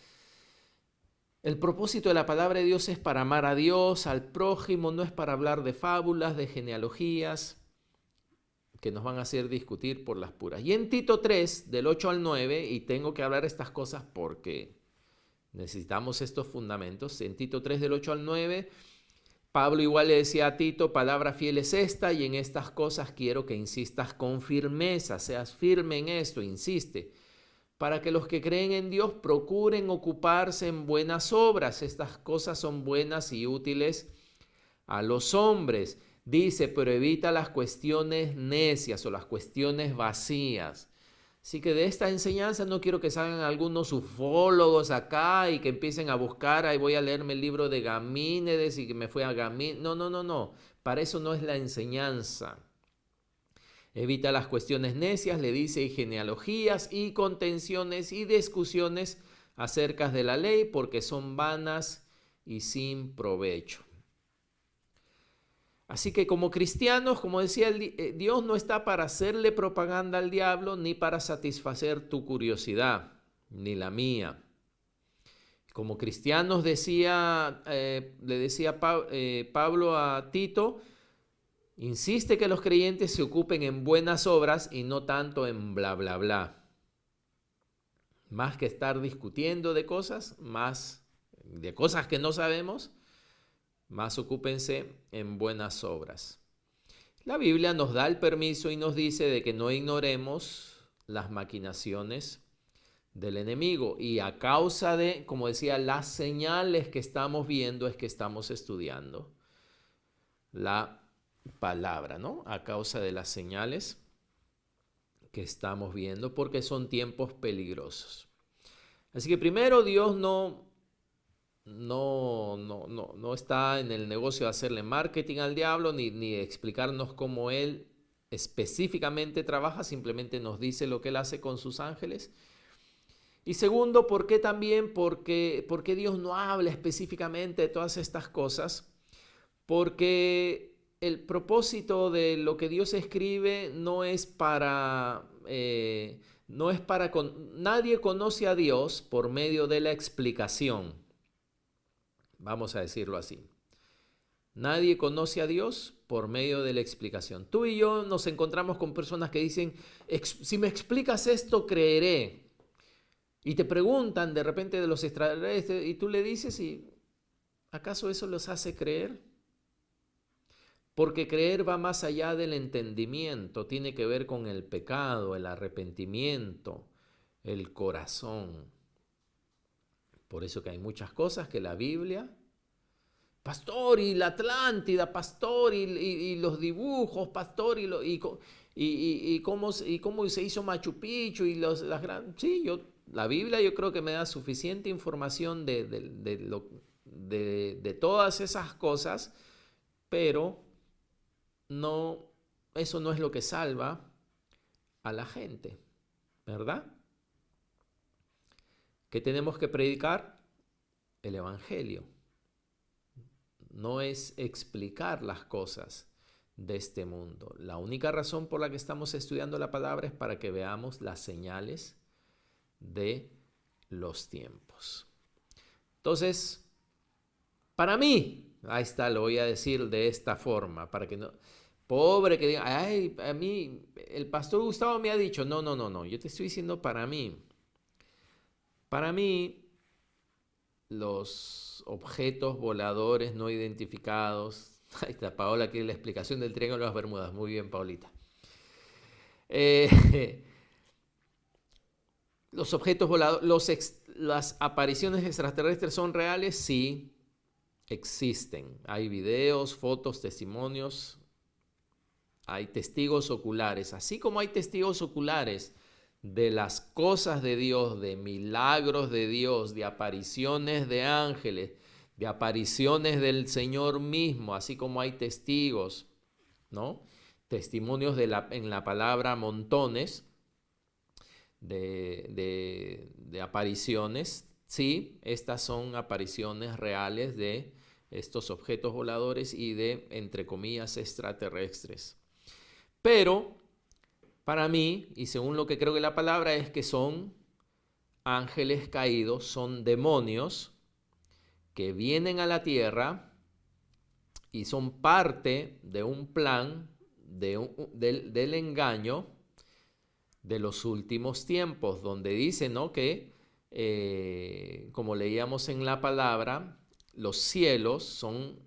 El propósito de la palabra de Dios es para amar a Dios, al prójimo, no es para hablar de fábulas, de genealogías, que nos van a hacer discutir por las puras. Y en Tito 3, del 8 al 9, y tengo que hablar estas cosas porque necesitamos estos fundamentos. En Tito 3, del 8 al 9... Pablo igual le decía a Tito, palabra fiel es esta y en estas cosas quiero que insistas con firmeza, seas firme en esto, insiste, para que los que creen en Dios procuren ocuparse en buenas obras. Estas cosas son buenas y útiles a los hombres. Dice, pero evita las cuestiones necias o las cuestiones vacías. Así que de esta enseñanza no quiero que salgan algunos ufólogos acá y que empiecen a buscar, ahí voy a leerme el libro de Gamínedes y que me fue a Gamínedes. No. Para eso no es la enseñanza. Evita las cuestiones necias, le dice, y genealogías y contenciones y discusiones acerca de la ley, porque son vanas y sin provecho. Así que como cristianos, como decía, Dios no está para hacerle propaganda al diablo ni para satisfacer tu curiosidad, ni la mía. Como cristianos le decía Pablo a Tito, insiste que los creyentes se ocupen en buenas obras y no tanto en bla, bla, bla. Más que estar discutiendo de cosas, más de cosas que no sabemos, más ocúpense en buenas obras. La Biblia nos da el permiso y nos dice de que no ignoremos las maquinaciones del enemigo. Y a causa de, como decía, las señales que estamos viendo es que estamos estudiando la palabra, ¿no? A causa de las señales que estamos viendo, porque son tiempos peligrosos. Así que primero, Dios no está en el negocio de hacerle marketing al diablo, ni de explicarnos cómo él específicamente trabaja, simplemente nos dice lo que él hace con sus ángeles. Y segundo, ¿por qué también? Porque Dios no habla específicamente de todas estas cosas, porque el propósito de lo que Dios escribe no es para... nadie conoce a Dios por medio de la explicación. Vamos a decirlo así. Nadie conoce a Dios por medio de la explicación. Tú y yo nos encontramos con personas que dicen, si me explicas esto, creeré. Y te preguntan de repente de los extraterrestres y tú le dices, ¿y acaso eso los hace creer? Porque creer va más allá del entendimiento, tiene que ver con el pecado, el arrepentimiento, el corazón. Por eso que hay muchas cosas que la Biblia, pastor, y la Atlántida, pastor, y los dibujos, pastor, y cómo se hizo Machu Picchu, y las grandes... Sí, la Biblia yo creo que me da suficiente información de todas esas cosas, pero eso no es lo que salva a la gente, ¿verdad? ¿Qué tenemos que predicar? El Evangelio. No es explicar las cosas de este mundo. La única razón por la que estamos estudiando la palabra es para que veamos las señales de los tiempos. Entonces, para mí, ahí está, lo voy a decir de esta forma, para que no... Pobre que diga, ay, a mí, el pastor Gustavo me ha dicho, no, yo te estoy diciendo para mí. Para mí, los objetos voladores no identificados, ahí está, Paola quiere la explicación del Triángulo de las Bermudas, muy bien, Paulita. Los objetos voladores, las apariciones extraterrestres son reales, sí, existen. Hay videos, fotos, testimonios, hay testigos oculares. Así como hay testigos oculares de las cosas de Dios, de milagros de Dios, de apariciones de ángeles, de apariciones del Señor mismo, así como hay testigos, ¿no? Testimonios en la palabra montones de apariciones. Sí, estas son apariciones reales de estos objetos voladores y de, entre comillas, extraterrestres. Pero para mí, y según lo que creo que la palabra es que son ángeles caídos, son demonios que vienen a la tierra y son parte de un plan del engaño de los últimos tiempos, donde dice, ¿no?, que, como leíamos en la palabra, los cielos son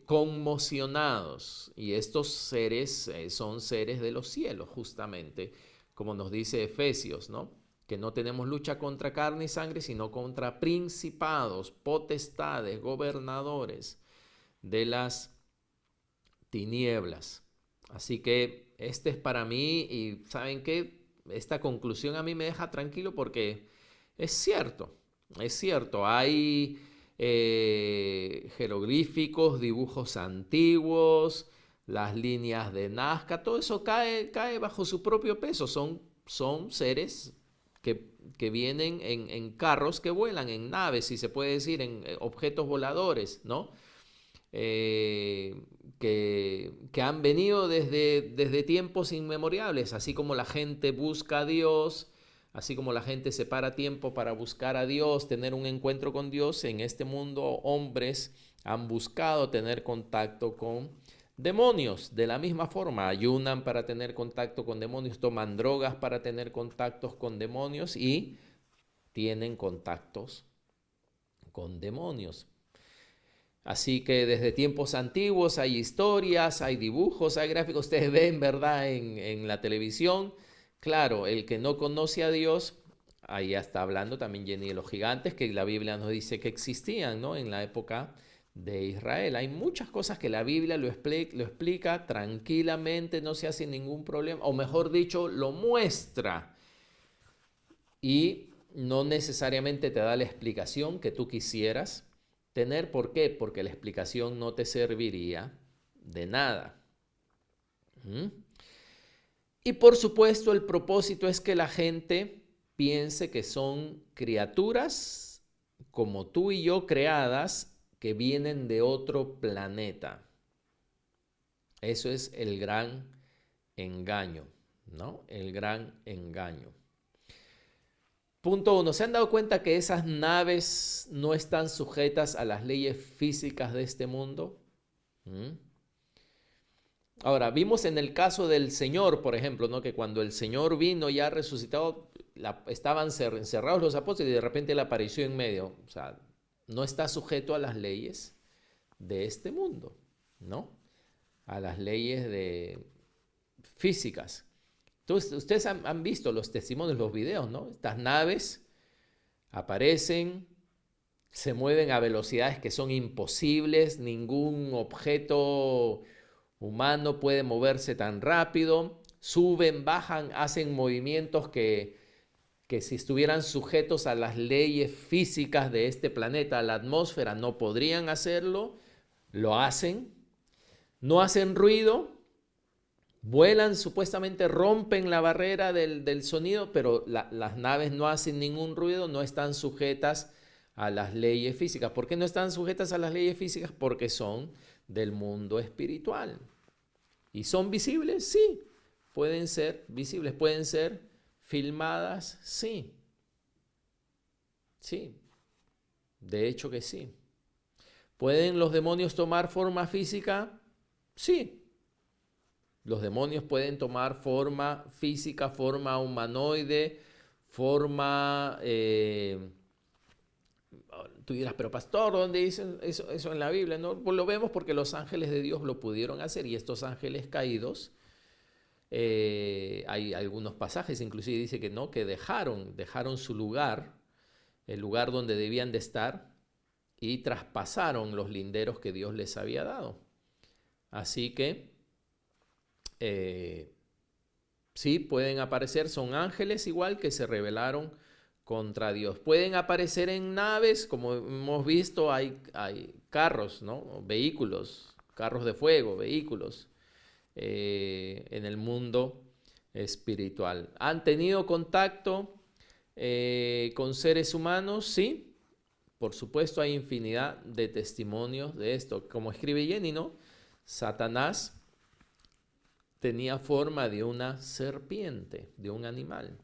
conmocionados, y estos seres son seres de los cielos, justamente, como nos dice Efesios, ¿no?, que no tenemos lucha contra carne y sangre, sino contra principados, potestades, gobernadores de las tinieblas. Así que este es para mí, y ¿saben qué? Esta conclusión a mí me deja tranquilo porque es cierto, hay jeroglíficos, dibujos antiguos, las líneas de Nazca, todo eso cae bajo su propio peso, son seres que vienen en carros que vuelan, en naves, si se puede decir, en objetos voladores, ¿no? Que han venido desde tiempos inmemoriales, así como la gente busca a Dios, así como la gente separa tiempo para buscar a Dios, tener un encuentro con Dios, en este mundo hombres han buscado tener contacto con demonios. De la misma forma, ayunan para tener contacto con demonios, toman drogas para tener contactos con demonios y tienen contactos con demonios. Así que desde tiempos antiguos hay historias, hay dibujos, hay gráficos. Ustedes ven, ¿verdad?, en la televisión, claro, el que no conoce a Dios, ahí ya está hablando también Jenny de los gigantes, que la Biblia nos dice que existían, ¿no? En la época de Israel. Hay muchas cosas que la Biblia lo explica tranquilamente, no se hace ningún problema, o mejor dicho, lo muestra. Y no necesariamente te da la explicación que tú quisieras tener. ¿Por qué? Porque la explicación no te serviría de nada. ¿Mm? Y por supuesto, el propósito es que la gente piense que son criaturas como tú y yo creadas que vienen de otro planeta. Eso es el gran engaño, ¿no? El gran engaño. Punto 1. ¿Se han dado cuenta que esas naves no están sujetas a las leyes físicas de este mundo? ¿Mm? Ahora, vimos en el caso del Señor, por ejemplo, ¿no? Que cuando el Señor vino ya resucitado, estaban encerrados los apóstoles y de repente Él apareció en medio. O sea, no está sujeto a las leyes de este mundo, ¿no? A las leyes físicas. Entonces, ustedes han visto los testimonios, los videos, ¿no? Estas naves aparecen, se mueven a velocidades que son imposibles, ningún objeto humano puede moverse tan rápido, suben, bajan, hacen movimientos que si estuvieran sujetos a las leyes físicas de este planeta, a la atmósfera, no podrían hacerlo, lo hacen, no hacen ruido, vuelan, supuestamente rompen la barrera del sonido, pero las naves no hacen ningún ruido, no están sujetas a las leyes físicas. ¿Por qué no están sujetas a las leyes físicas? Porque son del mundo espiritual. ¿Y son visibles? Sí. Pueden ser visibles, pueden ser filmadas, sí. Sí. De hecho que sí. ¿Pueden los demonios tomar forma física? Sí. Los demonios pueden tomar forma física, forma humanoide, forma... tú dirás, pero pastor, ¿dónde dicen eso en la Biblia? No, pues lo vemos porque los ángeles de Dios lo pudieron hacer y estos ángeles caídos, hay algunos pasajes, inclusive dice que no, que dejaron su lugar, el lugar donde debían de estar y traspasaron los linderos que Dios les había dado. Así que sí, pueden aparecer, son ángeles igual que se rebelaron contra Dios. Pueden aparecer en naves, como hemos visto, hay carros, ¿no? Vehículos, carros de fuego, vehículos en el mundo espiritual. ¿Han tenido contacto con seres humanos? Sí. Por supuesto, hay infinidad de testimonios de esto. Como escribe Jenny, ¿no? Satanás tenía forma de una serpiente, de un animal.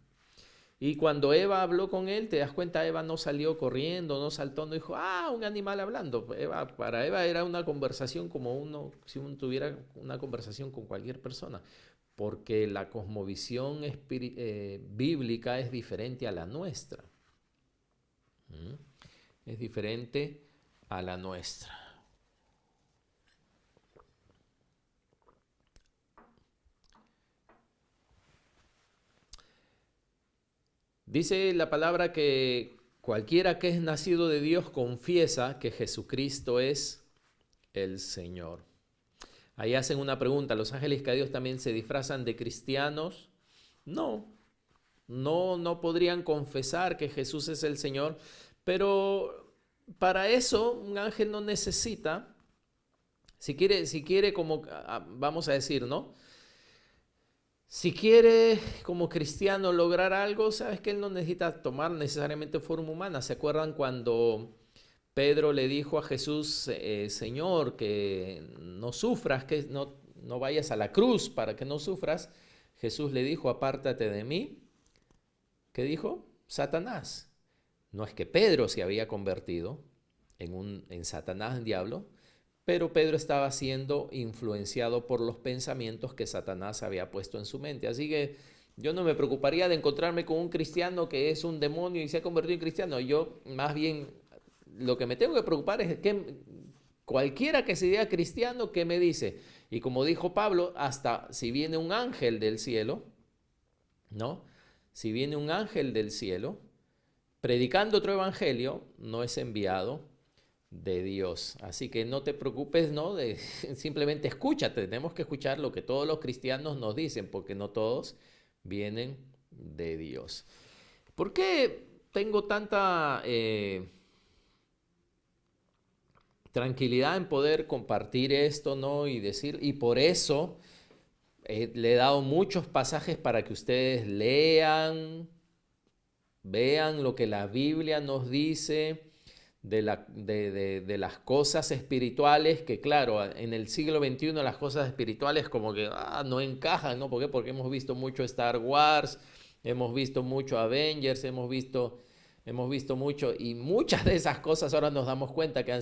Y cuando Eva habló con él, te das cuenta, Eva no salió corriendo, no saltó, no dijo, un animal hablando. Para Eva era una conversación como si uno tuviera una conversación con cualquier persona, porque la cosmovisión bíblica es diferente a la nuestra. Es diferente a la nuestra. Dice la palabra que cualquiera que es nacido de Dios confiesa que Jesucristo es el Señor. Ahí hacen una pregunta, ¿los ángeles caídos también se disfrazan de cristianos? No podrían confesar que Jesús es el Señor, pero para eso un ángel no necesita, si quiere como vamos a decir, ¿no? Si quiere como cristiano lograr algo, sabes que él no necesita tomar necesariamente forma humana. ¿Se acuerdan cuando Pedro le dijo a Jesús, Señor, que no sufras, que no vayas a la cruz para que no sufras? Jesús le dijo, apártate de mí. ¿Qué dijo? Satanás. No es que Pedro se había convertido en Satanás, en diablo, pero Pedro estaba siendo influenciado por los pensamientos que Satanás había puesto en su mente. Así que yo no me preocuparía de encontrarme con un cristiano que es un demonio y se ha convertido en cristiano. Yo más bien lo que me tengo que preocupar es que cualquiera que se diga cristiano, ¿qué me dice? Y como dijo Pablo, hasta si viene un ángel del cielo, ¿no? Si viene un ángel del cielo predicando otro evangelio, no es enviado de Dios. Así que no te preocupes, ¿no? Simplemente escúchate. Tenemos que escuchar lo que todos los cristianos nos dicen, porque no todos vienen de Dios. ¿Por qué tengo tanta tranquilidad en poder compartir esto, ¿no? Y decir, y por eso le he dado muchos pasajes para que ustedes lean, vean lo que la Biblia nos dice de las cosas espirituales, que claro, en el siglo XXI las cosas espirituales como que no encajan, ¿no? ¿Por qué? Porque hemos visto mucho Star Wars, hemos visto mucho Avengers, hemos visto mucho, y muchas de esas cosas ahora nos damos cuenta que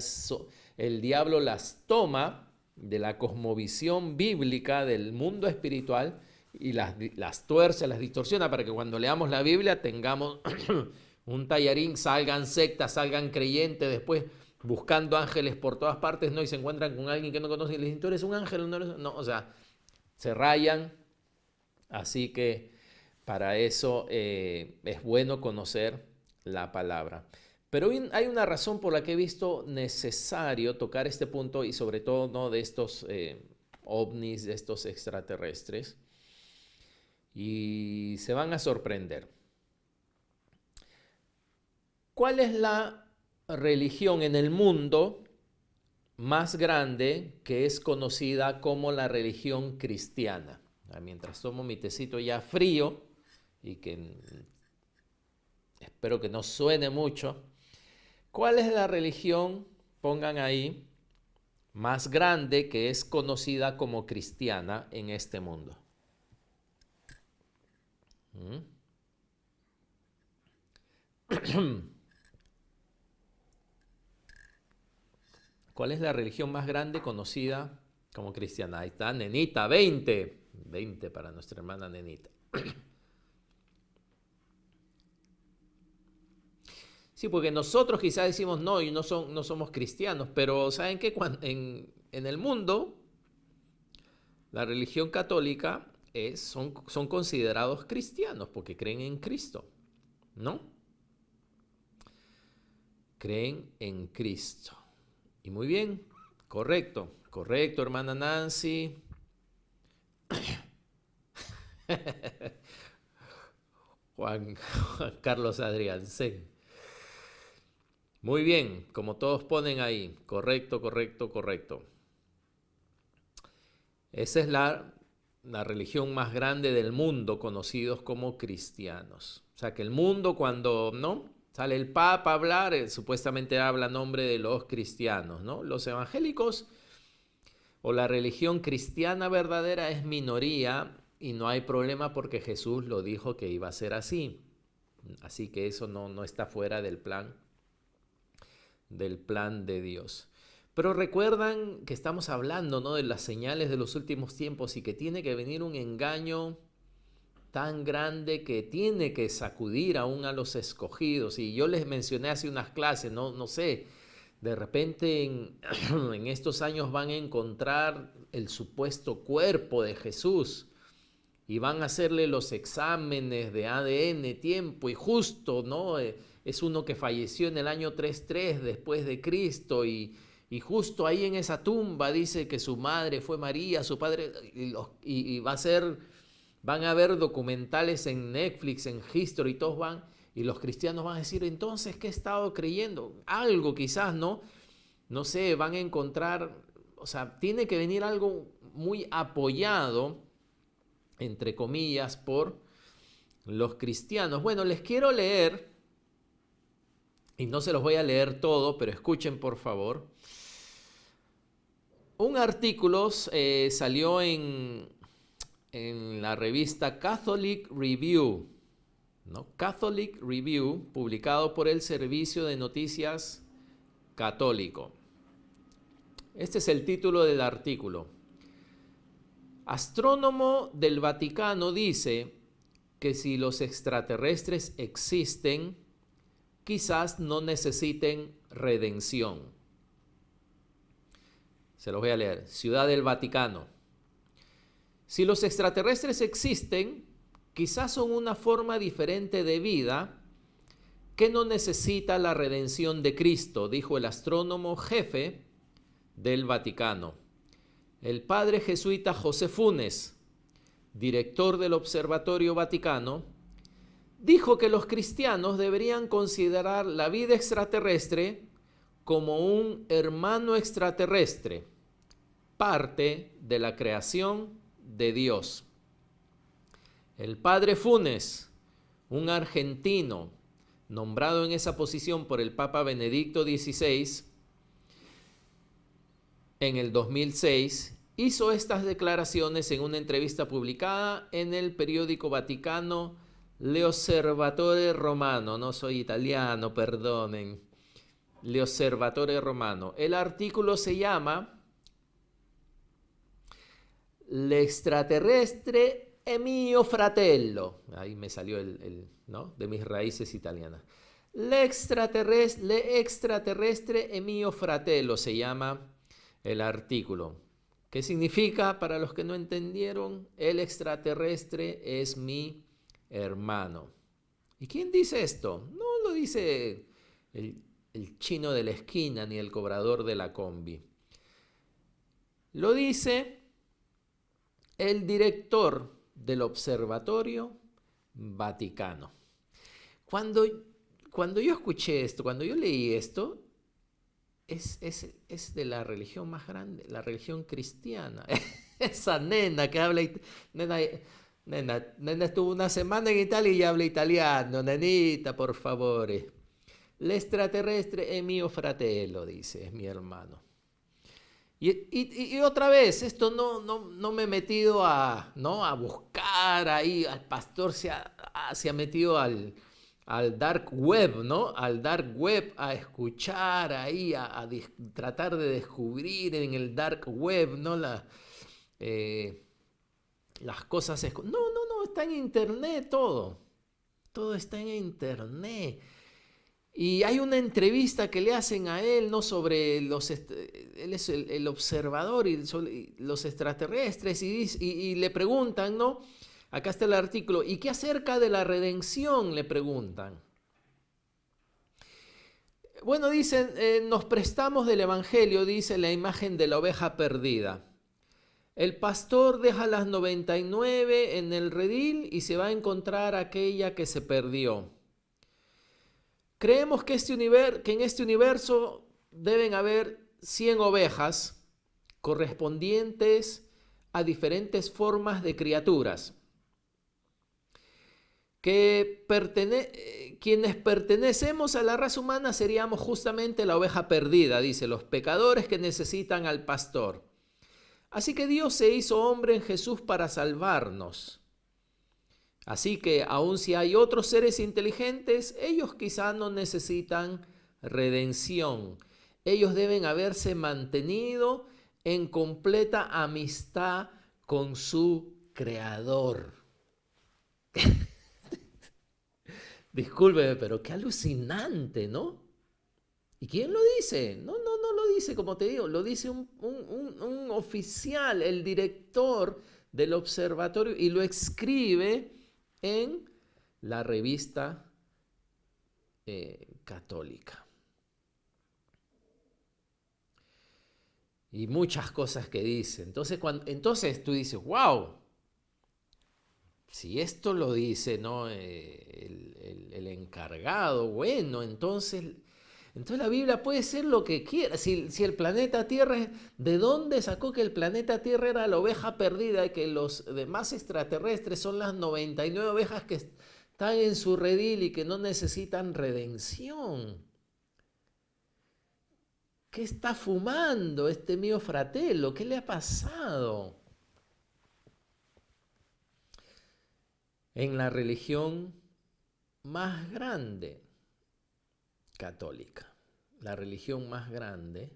el diablo las toma de la cosmovisión bíblica del mundo espiritual y las tuerce, las distorsiona para que cuando leamos la Biblia tengamos un tallarín, salgan sectas, salgan creyentes, después buscando ángeles por todas partes, ¿no? Y se encuentran con alguien que no conocen y le dicen, ¿tú eres un ángel? No, o sea, se rayan. Así que para eso es bueno conocer la palabra. Pero hay una razón por la que he visto necesario tocar este punto y sobre todo, ¿no?, de estos ovnis, de estos extraterrestres. Y se van a sorprender. ¿Cuál es la religión en el mundo más grande que es conocida como la religión cristiana? Mientras tomo mi tecito ya frío y que espero que no suene mucho, ¿cuál es la religión, pongan ahí, más grande que es conocida como cristiana en este mundo? ¿Cuál es la religión más grande conocida como cristiana? Ahí está, Nenita, 20. 20 para nuestra hermana Nenita. Sí, porque nosotros quizás decimos no, y no somos cristianos, pero ¿saben qué? En el mundo, la religión católica son considerados cristianos porque creen en Cristo, ¿no? Creen en Cristo. Y muy bien, correcto, hermana Nancy. Juan Carlos Adrián, sí. Muy bien, como todos ponen ahí, correcto. Esa es la religión más grande del mundo, conocidos como cristianos. O sea que el mundo, cuando no sale el Papa a hablar, supuestamente habla a nombre de los cristianos, ¿no? Los evangélicos o la religión cristiana verdadera es minoría y no hay problema porque Jesús lo dijo que iba a ser así. Así que eso no está fuera del plan de Dios. Pero recuerdan que estamos hablando, ¿no?, de las señales de los últimos tiempos y que tiene que venir un engaño tan grande que tiene que sacudir aún a los escogidos. Y yo les mencioné hace unas clases, no sé, de repente en estos años van a encontrar el supuesto cuerpo de Jesús y van a hacerle los exámenes de ADN tiempo y justo, ¿no? Es uno que falleció en el año 33 después de Cristo y justo ahí en esa tumba dice que su madre fue María, su padre, y van a ver documentales en Netflix, en History, todos van, y los cristianos van a decir, entonces, ¿qué he estado creyendo? Algo quizás, ¿no? No sé, van a encontrar, o sea, tiene que venir algo muy apoyado, entre comillas, por los cristianos. Bueno, les quiero leer, y no se los voy a leer todo, pero escuchen por favor. Un artículo salió en la revista Catholic Review, ¿no? Catholic Review, publicado por el Servicio de Noticias Católico. Este es el título del artículo. Astrónomo del Vaticano dice que si los extraterrestres existen, quizás no necesiten redención. Se los voy a leer. Ciudad del Vaticano. Si los extraterrestres existen, quizás son una forma diferente de vida que no necesita la redención de Cristo, dijo el astrónomo jefe del Vaticano, el padre jesuita José Funes, director del Observatorio Vaticano. Dijo que los cristianos deberían considerar la vida extraterrestre como un hermano extraterrestre, parte de la creación de Dios. El padre Funes, un argentino nombrado en esa posición por el Papa Benedicto XVI en el 2006, hizo estas declaraciones en una entrevista publicada en el periódico vaticano L'Osservatore Romano. No soy italiano, perdonen. L'Osservatore Romano. El artículo se llama L'extraterrestre è mio fratello. Ahí me salió ¿no? De mis raíces italianas. L'extraterrestre è mio fratello se llama el artículo. ¿Qué significa para los que no entendieron? El extraterrestre es mi hermano. ¿Y quién dice esto? No lo dice el chino de la esquina ni el cobrador de la combi. Lo dice el director del Observatorio Vaticano. Cuando yo escuché esto, cuando yo leí esto, es de la religión más grande, la religión cristiana. Esa nena que habla, nena estuvo una semana en Italia y habla italiano, nenita, por favor. L'extraterrestre è mio fratello, dice, es mi hermano. Y otra vez, esto no me he metido a buscar ahí, al pastor se ha metido al dark web, ¿no? Al dark web a escuchar ahí, a tratar de descubrir en el dark web, ¿no? Las cosas. No, está en internet todo. Todo está en internet. Y hay una entrevista que le hacen a él, ¿no? Sobre él es el observador y los extraterrestres y le preguntan, ¿no? Acá está el artículo. ¿Y qué acerca de la redención? Le preguntan. Bueno, dicen, nos prestamos del Evangelio, dice, la imagen de la oveja perdida. El pastor deja las 99 en el redil y se va a encontrar aquella que se perdió. Creemos que en este universo deben haber 100 ovejas correspondientes a diferentes formas de criaturas. Quienes pertenecemos a la raza humana seríamos justamente la oveja perdida, dice, los pecadores que necesitan al pastor. Así que Dios se hizo hombre en Jesús para salvarnos. Así que aun si hay otros seres inteligentes, ellos quizá no necesitan redención. Ellos deben haberse mantenido en completa amistad con su Creador. Discúlpeme, pero qué alucinante, ¿no? ¿Y quién lo dice? No lo dice, como te digo, lo dice un oficial, el director del observatorio, y lo escribe en la revista católica. Y muchas cosas que dice. Entonces tú dices, wow, si esto lo dice, ¿no? el encargado, bueno, entonces la Biblia puede ser lo que quiera. Si el planeta Tierra, ¿de dónde sacó que el planeta Tierra era la oveja perdida y que los demás extraterrestres son las 99 ovejas que están en su redil y que no necesitan redención? ¿Qué está fumando este mio fratello? ¿Qué le ha pasado? En la religión más grande católica, la religión más grande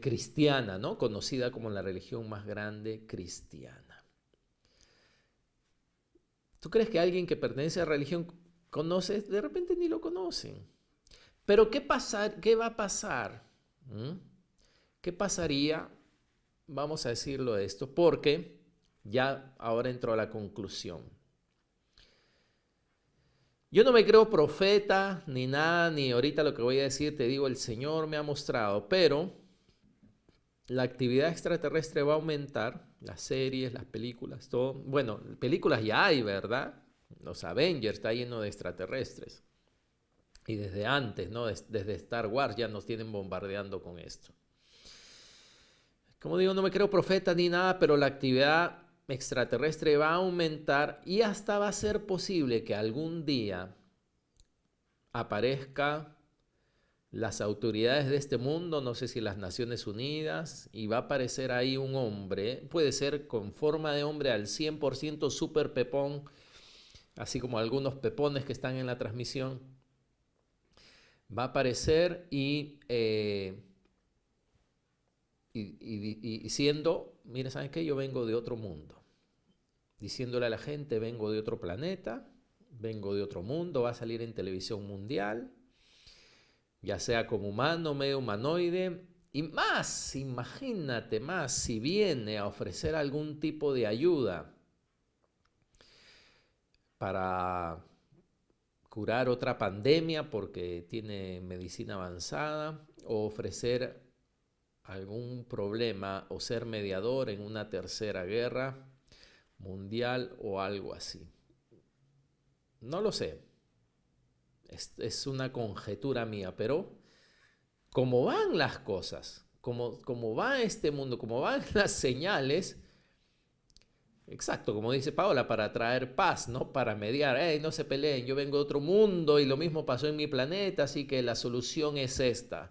cristiana, ¿no? Conocida como la religión más grande cristiana. ¿Tú crees que alguien que pertenece a la religión conoce? De repente ni lo conocen. Pero ¿qué va a pasar? ¿Qué pasaría? Vamos a decirlo esto, porque ya ahora entro a la conclusión. Yo no me creo profeta ni nada, ni ahorita lo que voy a decir, te digo, el Señor me ha mostrado, pero la actividad extraterrestre va a aumentar, las series, las películas, todo. Bueno, películas ya hay, ¿verdad? Los Avengers está lleno de extraterrestres. Y desde antes, ¿no? Desde Star Wars ya nos tienen bombardeando con esto. Como digo, no me creo profeta ni nada, pero la actividad extraterrestre va a aumentar y hasta va a ser posible que algún día aparezca las autoridades de este mundo, no sé si las Naciones Unidas, y va a aparecer ahí un hombre, puede ser con forma de hombre al 100% súper pepón, así como algunos pepones que están en la transmisión, va a aparecer y diciendo, mira, ¿saben qué? Yo vengo de otro mundo, diciéndole a la gente, vengo de otro planeta, vengo de otro mundo, va a salir en televisión mundial, ya sea como humano, medio humanoide, y más, imagínate más, si viene a ofrecer algún tipo de ayuda para curar otra pandemia porque tiene medicina avanzada, o ofrecer algún problema o ser mediador en una tercera guerra mundial o algo así. No lo sé, es una conjetura mía, pero como van las cosas, como va este mundo, como van las señales, exacto, como dice Paola, para traer paz, ¿no? Para mediar, hey, no se peleen, yo vengo de otro mundo y lo mismo pasó en mi planeta, así que la solución es esta.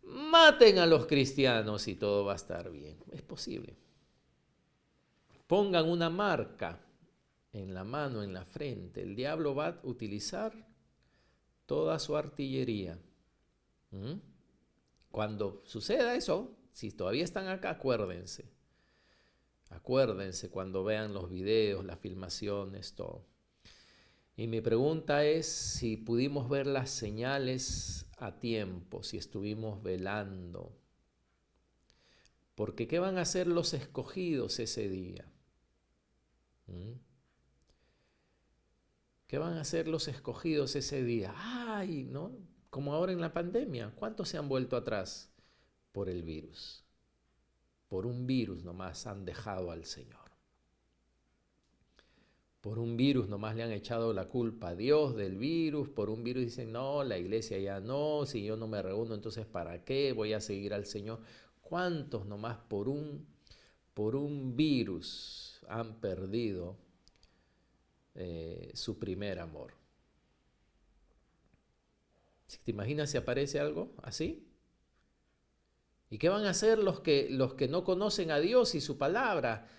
Maten a los cristianos y todo va a estar bien. Es posible. Pongan una marca en la mano, en la frente. El diablo va a utilizar toda su artillería. ¿Mm? Cuando suceda eso, si todavía están acá, acuérdense. Acuérdense cuando vean los videos, las filmaciones, todo. Y mi pregunta es si pudimos ver las señales a tiempo, si estuvimos velando. Porque ¿qué van a hacer los escogidos ese día? ¿Mm? ¿Qué van a hacer los escogidos ese día? ¡Ay! ¿No? Como ahora en la pandemia. ¿Cuántos se han vuelto atrás por el virus? Por un virus nomás han dejado al Señor. Por un virus nomás le han echado la culpa a Dios del virus. Por un virus dicen, no, la iglesia ya no. Si yo no me reúno, entonces ¿para qué? Voy a seguir al Señor. ¿Cuántos nomás por un virus han perdido su primer amor? ¿Te imaginas si aparece algo así? ¿Y qué van a hacer los que no conocen a Dios y su palabra?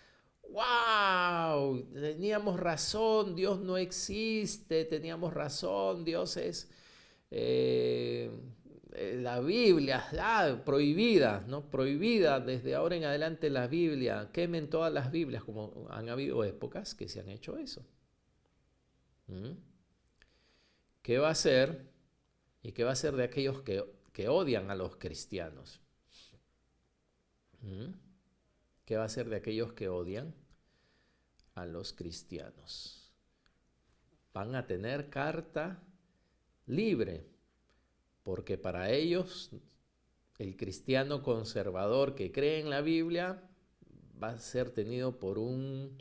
¡Wow! Teníamos razón, Dios no existe, teníamos razón, Dios es la Biblia, prohibida, ¿no? Prohibida desde ahora en adelante la Biblia. Quemen todas las Biblias, como han habido épocas que se han hecho eso. ¿Mm? ¿Qué va a hacer? ¿Y qué va a hacer de aquellos que odian a los cristianos? ¿Mm? ¿Qué va a hacer de aquellos que odian a los cristianos? Van a tener carta libre, porque para ellos el cristiano conservador que cree en la Biblia va a ser tenido por un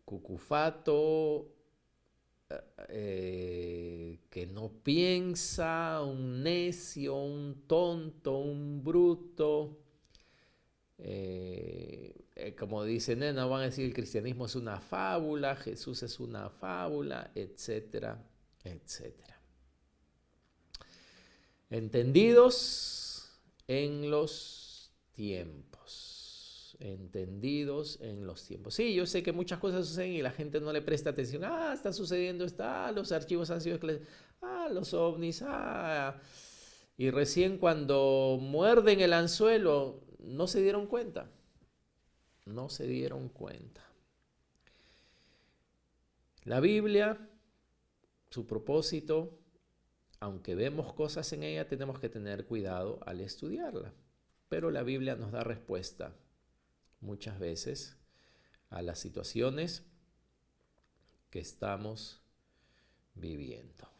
cucufato que no piensa, un necio, un tonto, un bruto. Como dicen, no van a decir el cristianismo es una fábula, Jesús es una fábula, etcétera, etcétera. Entendidos en los tiempos. Entendidos en los tiempos. Sí, yo sé que muchas cosas suceden y la gente no le presta atención. Está sucediendo esto. Los archivos han sido... los ovnis. Y recién cuando muerden el anzuelo, no se dieron cuenta. No se dieron cuenta. La Biblia, su propósito, aunque vemos cosas en ella, tenemos que tener cuidado al estudiarla. Pero la Biblia nos da respuesta muchas veces a las situaciones que estamos viviendo.